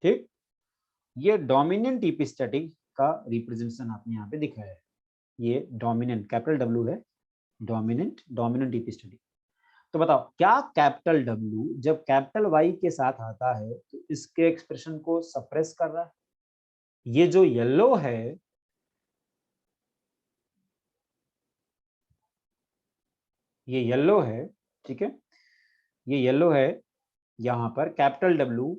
ठीक। ये डोमिनेंट इपिस्टैटिक का रिप्रेजेंटेशन आपने यहाँ पे दिखाया है। ये डोमिनेंट कैपिटल W है, डोमिनेंट इपिस्टैटिक। तो बताओ क्या कैपिटल W जब कैपिटल Y के साथ आता है तो इसके एक्सप्रेशन को सप्रेस कर रहा है। ये जो येलो है, ये येलो है, ठीक है, ये येलो है, यहाँ पर कैपिटल W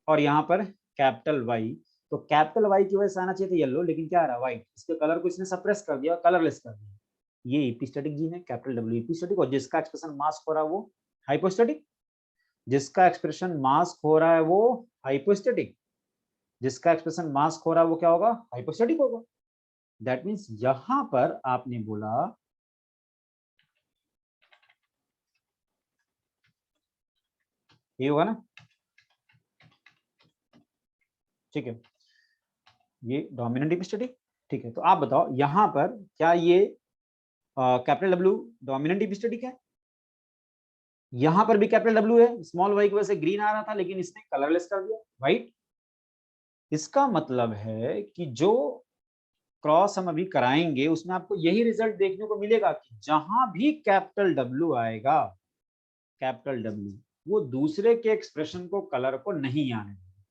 और यहाँ पर कैपिटल Y। तो कैपिटल Y की वजह से आना चाहिए था येलो, लेकिन क्या आ रहा है व्हाइट, इसके कलर को इसने सप्रेस कर दिया, कलरलेस कर दिया। ये इपिस्टैटिक जीन है, कैपिटल W इपिस्टैटिक, और जिसका एक्सप्रेशन मास्क हो रहा है वो हाइपोस्टैटिक, जिसका एक्सप्रेशन मास्क हो रहा है वो हाइपोस्टैटिक, जिसका एक्सप्रेशन मास्क हो रहा है वो क्या होगा, हाइपोस्टैटिक होगा। दैट मींस यहां पर आपने बोला ये होगा ना, ठीक है, ये डोमिनेंट इपिस्टैटिक, ठीक है। तो आप बताओ यहां पर क्या ये कैपिटल W डोमिनेंट इपिस्टैटिक है? यहां पर भी कैपिटल W है, स्मॉल y की वजह से ग्रीन आ रहा था लेकिन इसने कलरलेस कर दिया व्हाइट। इसका मतलब है कि जो क्रॉस हम अभी कराएंगे उसमें आपको यही रिजल्ट देखने को मिलेगा कि जहां भी कैपिटल W आएगा, कैपिटल W वो दूसरे के एक्सप्रेशन को, कलर को नहीं आने देगा,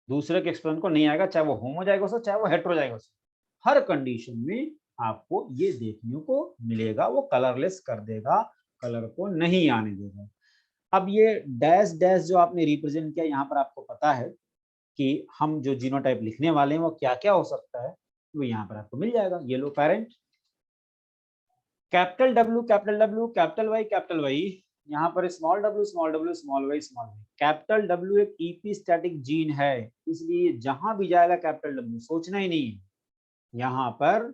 दूसरे के एक्सप्रेशन को नहीं आएगा, चाहे वो होमोजाइगस हो चाहे वो हेट्रोजाइगस हो। हर कंडीशन में आपको ये देखने को मिलेगा, वो कलरलेस कर देगा, कलर को नहीं आने देगा। अब ये डैश डैश जो आपने रिप्रेजेंट किया, यहाँ पर आपको पता है कि हम जो जीनोटाइप लिखने वाले हैं वो क्या क्या हो सकता है, वो यहाँ पर आपको मिल जाएगा। Yellow parent, capital W capital W, capital Y capital Y, यहाँ पर small w small w small y small y। Capital W एक इपिस्टैटिक जीन है, इसलिए जहां भी जाएगा कैपिटल W, सोचना ही नहीं है। यहाँ पर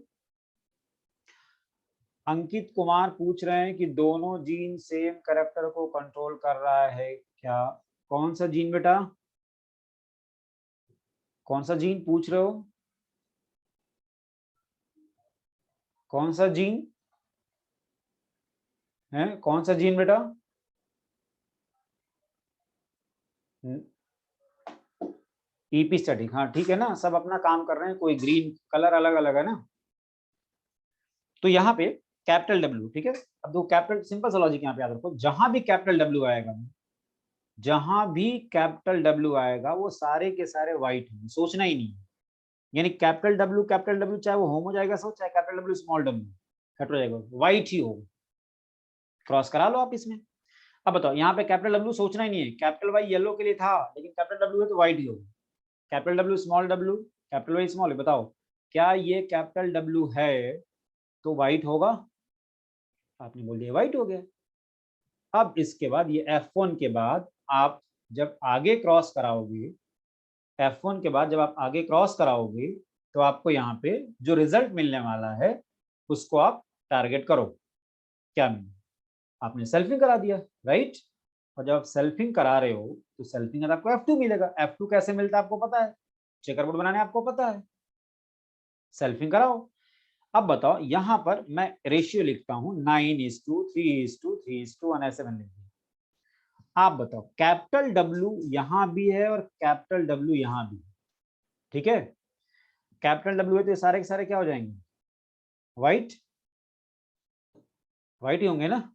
अंकित कुमार पूछ रहे हैं कि दोनों जीन सेम कैरेक्टर को कंट्रोल कर रहा है क्या? कौन सा जीन बेटा, कौन सा जीन पूछ रहे हो, कौन सा जीन है, कौन सा जीन बेटा? ईपी स्टैटिक, हाँ ठीक है ना, सब अपना काम कर रहे हैं, कोई ग्रीन कलर अलग अलग है ना। तो यहाँ पे कैपिटल डब्ल्यू, ठीक है। अब दो कैपिटल, सिंपल सा लॉजिक यहाँ पे याद रखो, जहां भी कैपिटल डब्ल्यू आएगा, जहां भी कैपिटल डब्ल्यू आएगा वो सारे के सारे व्हाइट हैं, सोचना ही नहीं है। यानी कैपिटल डब्ल्यू चाहे वो होम हो जाएगा सो, चाहे capital W small W cut हो जाएगा, व्हाइट ही होगा। क्रॉस करा लो आप इसमें। अब बताओ यहाँ पे कैपिटल डब्ल्यू सोचना ही नहीं है, कैपिटल वाई येलो के लिए था, लेकिन कैपिटल डब्ल्यू है तो व्हाइट ही होगा। Capital W small W, capital Y small, बताओ क्या ये कैपिटल डब्ल्यू है तो व्हाइट होगा? आपने बोल दिया व्हाइट हो गया। अब इसके बाद ये F1 के बाद आप जब आगे क्रॉस कराओगे, F1 के बाद जब आप आगे क्रॉस कराओगे तो आपको यहाँ पे जो रिजल्ट मिलने वाला है उसको आप टारगेट करो। क्या मिला? आपने सेल्फिंग करा दिया, राइट। और जब आप सेल्फिंग करा रहे हो तो सेल्फिंग का आपको F2 मिलेगा। F2 कैसे मिलता है आपको पता है, चेकर बोर्ड बनाने आपको पता है, सेल्फिंग कराओ। अब बताओ यहाँ पर मैं रेशियो लिखता हूँ 9:3:3:1 ऐसे मैंने लिख दिया। आप बताओ कैपिटल डब्ल्यू यहां भी है और कैपिटल डब्ल्यू यहां भी है, ठीक है। कैपिटल डब्ल्यू है तो ये सारे के सारे क्या हो जाएंगे, व्हाइट, व्हाइट ही होंगे ना।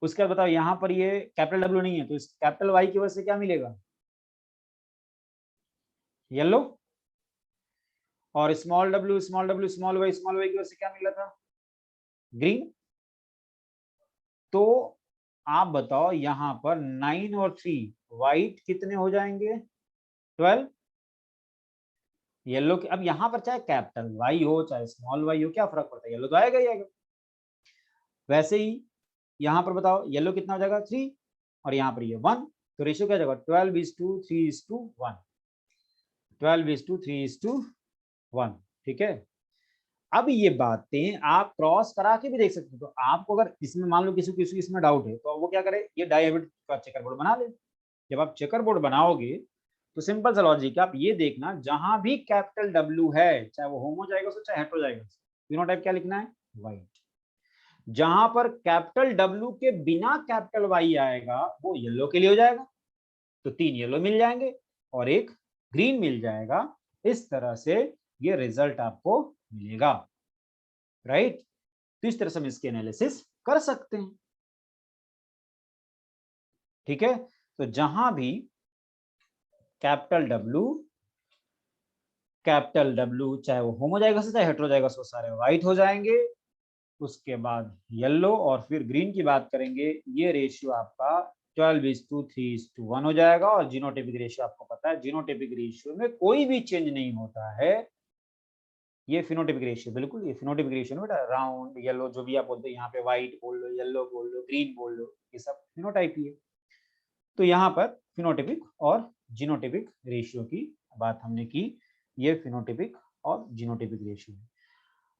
उसके बाद बताओ यहाँ पर ये कैपिटल डब्ल्यू नहीं है तो इस कैपिटल वाई की वजह से क्या मिलेगा, येलो। और स्मॉल डब्ल्यू स्मॉल वाई की वजह से क्या मिला था, ग्रीन। तो आप बताओ यहाँ पर 9 और 3 व्हाइट कितने हो जाएंगे, 12। येलो के अब यहाँ पर चाहे कैपिटल वाई हो चाहे स्मॉल वाई हो क्या फर्क पड़ता है, येलो तो आएगा ही आएगा। वैसे ही यहाँ पर बताओ येलो कितना हो जाएगा 3 और यहाँ पर ये 1, तो रेशियो क्या जाएगा 12:3:1, 12:3:1, ठीक है। अब ये बातें आप क्रॉस करा के भी देख सकते हो। तो आपको अगर इसमें मान लो किसी किसी इसमें डाउट है तो वो क्या करे, ये डायहेब्रिड का चेकर बोर्ड बना ले। जब आप चेकर बोर्ड बनाओगे तो सिंपल सा लॉजिक है, आप ये देखना जहां भी कैपिटल डब्ल्यू है चाहे वो होम हो जाएगा चाहे हेट हो जाएगा, फिनोटाइप क्या लिखना है, व्हाइट। जहां पर कैपिटल डब्ल्यू के बिना कैपिटल वाई आएगा वो येलो के लिए हो जाएगा, तो 3 येलो मिल जाएंगे और एक ग्रीन मिल जाएगा। इस तरह से ये रिजल्ट आपको मिलेगा, राइट। तो इस तरह से हम इसकी एनालिसिस कर सकते हैं, ठीक है। तो जहां भी कैपिटल डब्ल्यू चाहे वो होम हो जाएगा चाहे हेट हो जाएगा, सो सारे व्हाइट हो जाएंगे। उसके बाद येलो और फिर ग्रीन की बात करेंगे, ये रेशियो आपका 12:3:1 हो जाएगा। और जीनोटाइपिक रेशियो आपको पता है, जीनोटाइपिक रेशियो में कोई भी चेंज नहीं होता है। ये फिनोटाइपिक रेशियो, बिल्कुल ये फिनोटाइपिक रेशियो बेटा, राउंड येलो जो भी आप बोलते हैं, यहाँ पे व्हाइट बोल लो, येलो बोल लो, ग्रीन बोल लो, ये सब फिनोटाइप ही है। तो यहाँ पर फिनोटाइपिक और जीनोटाइपिक रेशियो की बात हमने की, ये फिनोटाइपिक और जीनोटाइपिक रेशियो है।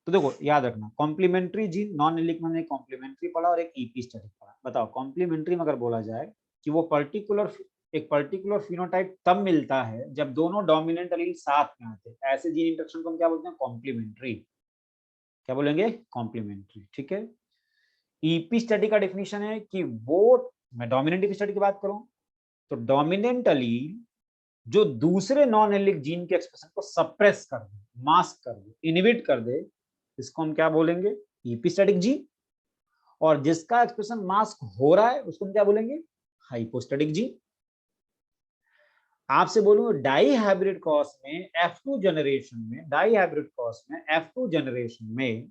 तो देखो याद रखना, कॉम्प्लीमेंट्री जीन नॉन एलिक में कॉम्प्लीमेंट्री पढ़ा और एक ईपी स्टैटिक पढ़ा। बताओ कॉम्प्लीमेंट्री में अगर बोला जाए कि वो एक पर्टिकुलर फिनोटाइप तब मिलता है जब दोनों डोमिनेंट एलील साथ में आते हैं, ऐसे जीन इंटरेक्शन को हम क्या बोलते हैं, कॉम्प्लीमेंट्री। क्या बोलेंगे, कॉम्प्लीमेंट्री, ठीक है। ईपी स्टडी का डेफिनेशन है कि वो, मैं डोमिनेंट ईपी स्टडी की बात करूं तो डोमिनेंट एलील जो दूसरे नॉन एलिक जीन के एक्सप्रेशन को सप्रेस कर दे, मास्क कर दे, इनहिबिट कर दे, इसको हम क्या बोलेंगे, एपिस्टैटिक जीन। और जिसका एक्सप्रेशन मास्क हो रहा है उसको हम क्या बोलेंगे, हाइपोस्टैटिक जीन। आपसे बोलूं डाई हाइब्रिड क्रॉस में F2 जनरेशन में, डाई हाइब्रिड क्रॉस में F2 जनरेशन में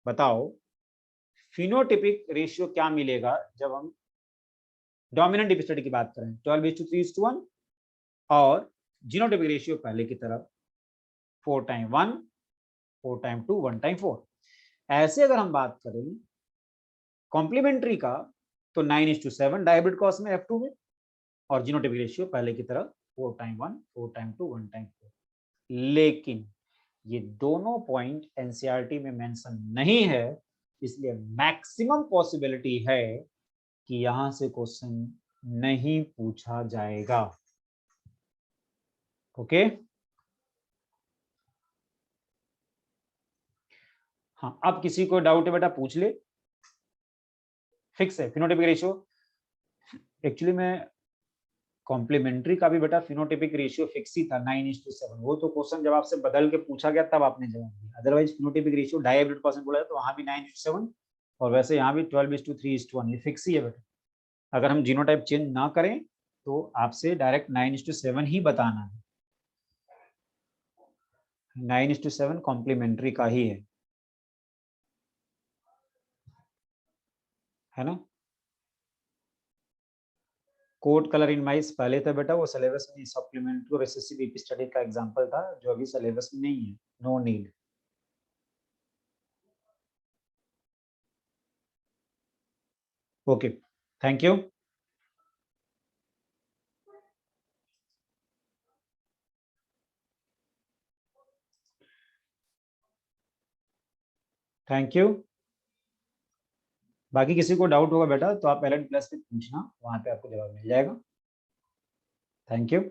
बताओ फिनोटिपिक रेशियो क्या मिलेगा जब हम डोमिनेंट एपिस्टैटिक की बात करें, 12:3:1। और जीनोटिपिक रेशियो पहले की तरह 4:1, 4:2, 1:4। ऐसे अगर हम बात करें कॉम्प्लीमेंट्री का तो 9:7 डायहाइब्रिड क्रॉस में F2 में, और जीनोटाइपिक रेशियो पहले की तरह 4:1, 4:2, 1:4। लेकिन ये दोनों पॉइंट एनसीईआरटी में मेंशन नहीं है, इसलिए मैक्सिमम पॉसिबिलिटी है कि यहां से क्वेश्चन नहीं पूछा जाएगा। ओके, हाँ अब किसी को डाउट है बेटा पूछ ले। फिक्स है फिनोटाइपिक रेशियो। एक्चुअली मैं कॉम्प्लीमेंट्री का भी बेटा फिनोटिपिक रेशियो फिक्स ही था 9:7। वो तो क्वेश्चन जब आपसे बदल के पूछा गया तब आपने जवाब दिया, अदरवाइज फिनोटिपिक रेशियो 2.5% बोला है तो वहां भी 9:7 और वैसे यहाँ भी 12:3:1 ये फिक्स ही है बेटा। अगर हम जीनोटाइप चेंज ना करें तो आपसे डायरेक्ट 9:7 ही बताना है। 9:7 कॉम्प्लीमेंट्री का ही है ना। कोड कलर इन माइस पहले था बेटा, वो सिलेबस में सप्लीमेंट्री और रिसेसिव एपिस्टेटिक का एग्जांपल था जो अभी सिलेबस में नहीं है, no need. Okay, thank you. Thank you. बाकी किसी को डाउट होगा बेटा तो आप एलन प्लस पे पूछना, वहां पे आपको जवाब मिल जाएगा। Thank you.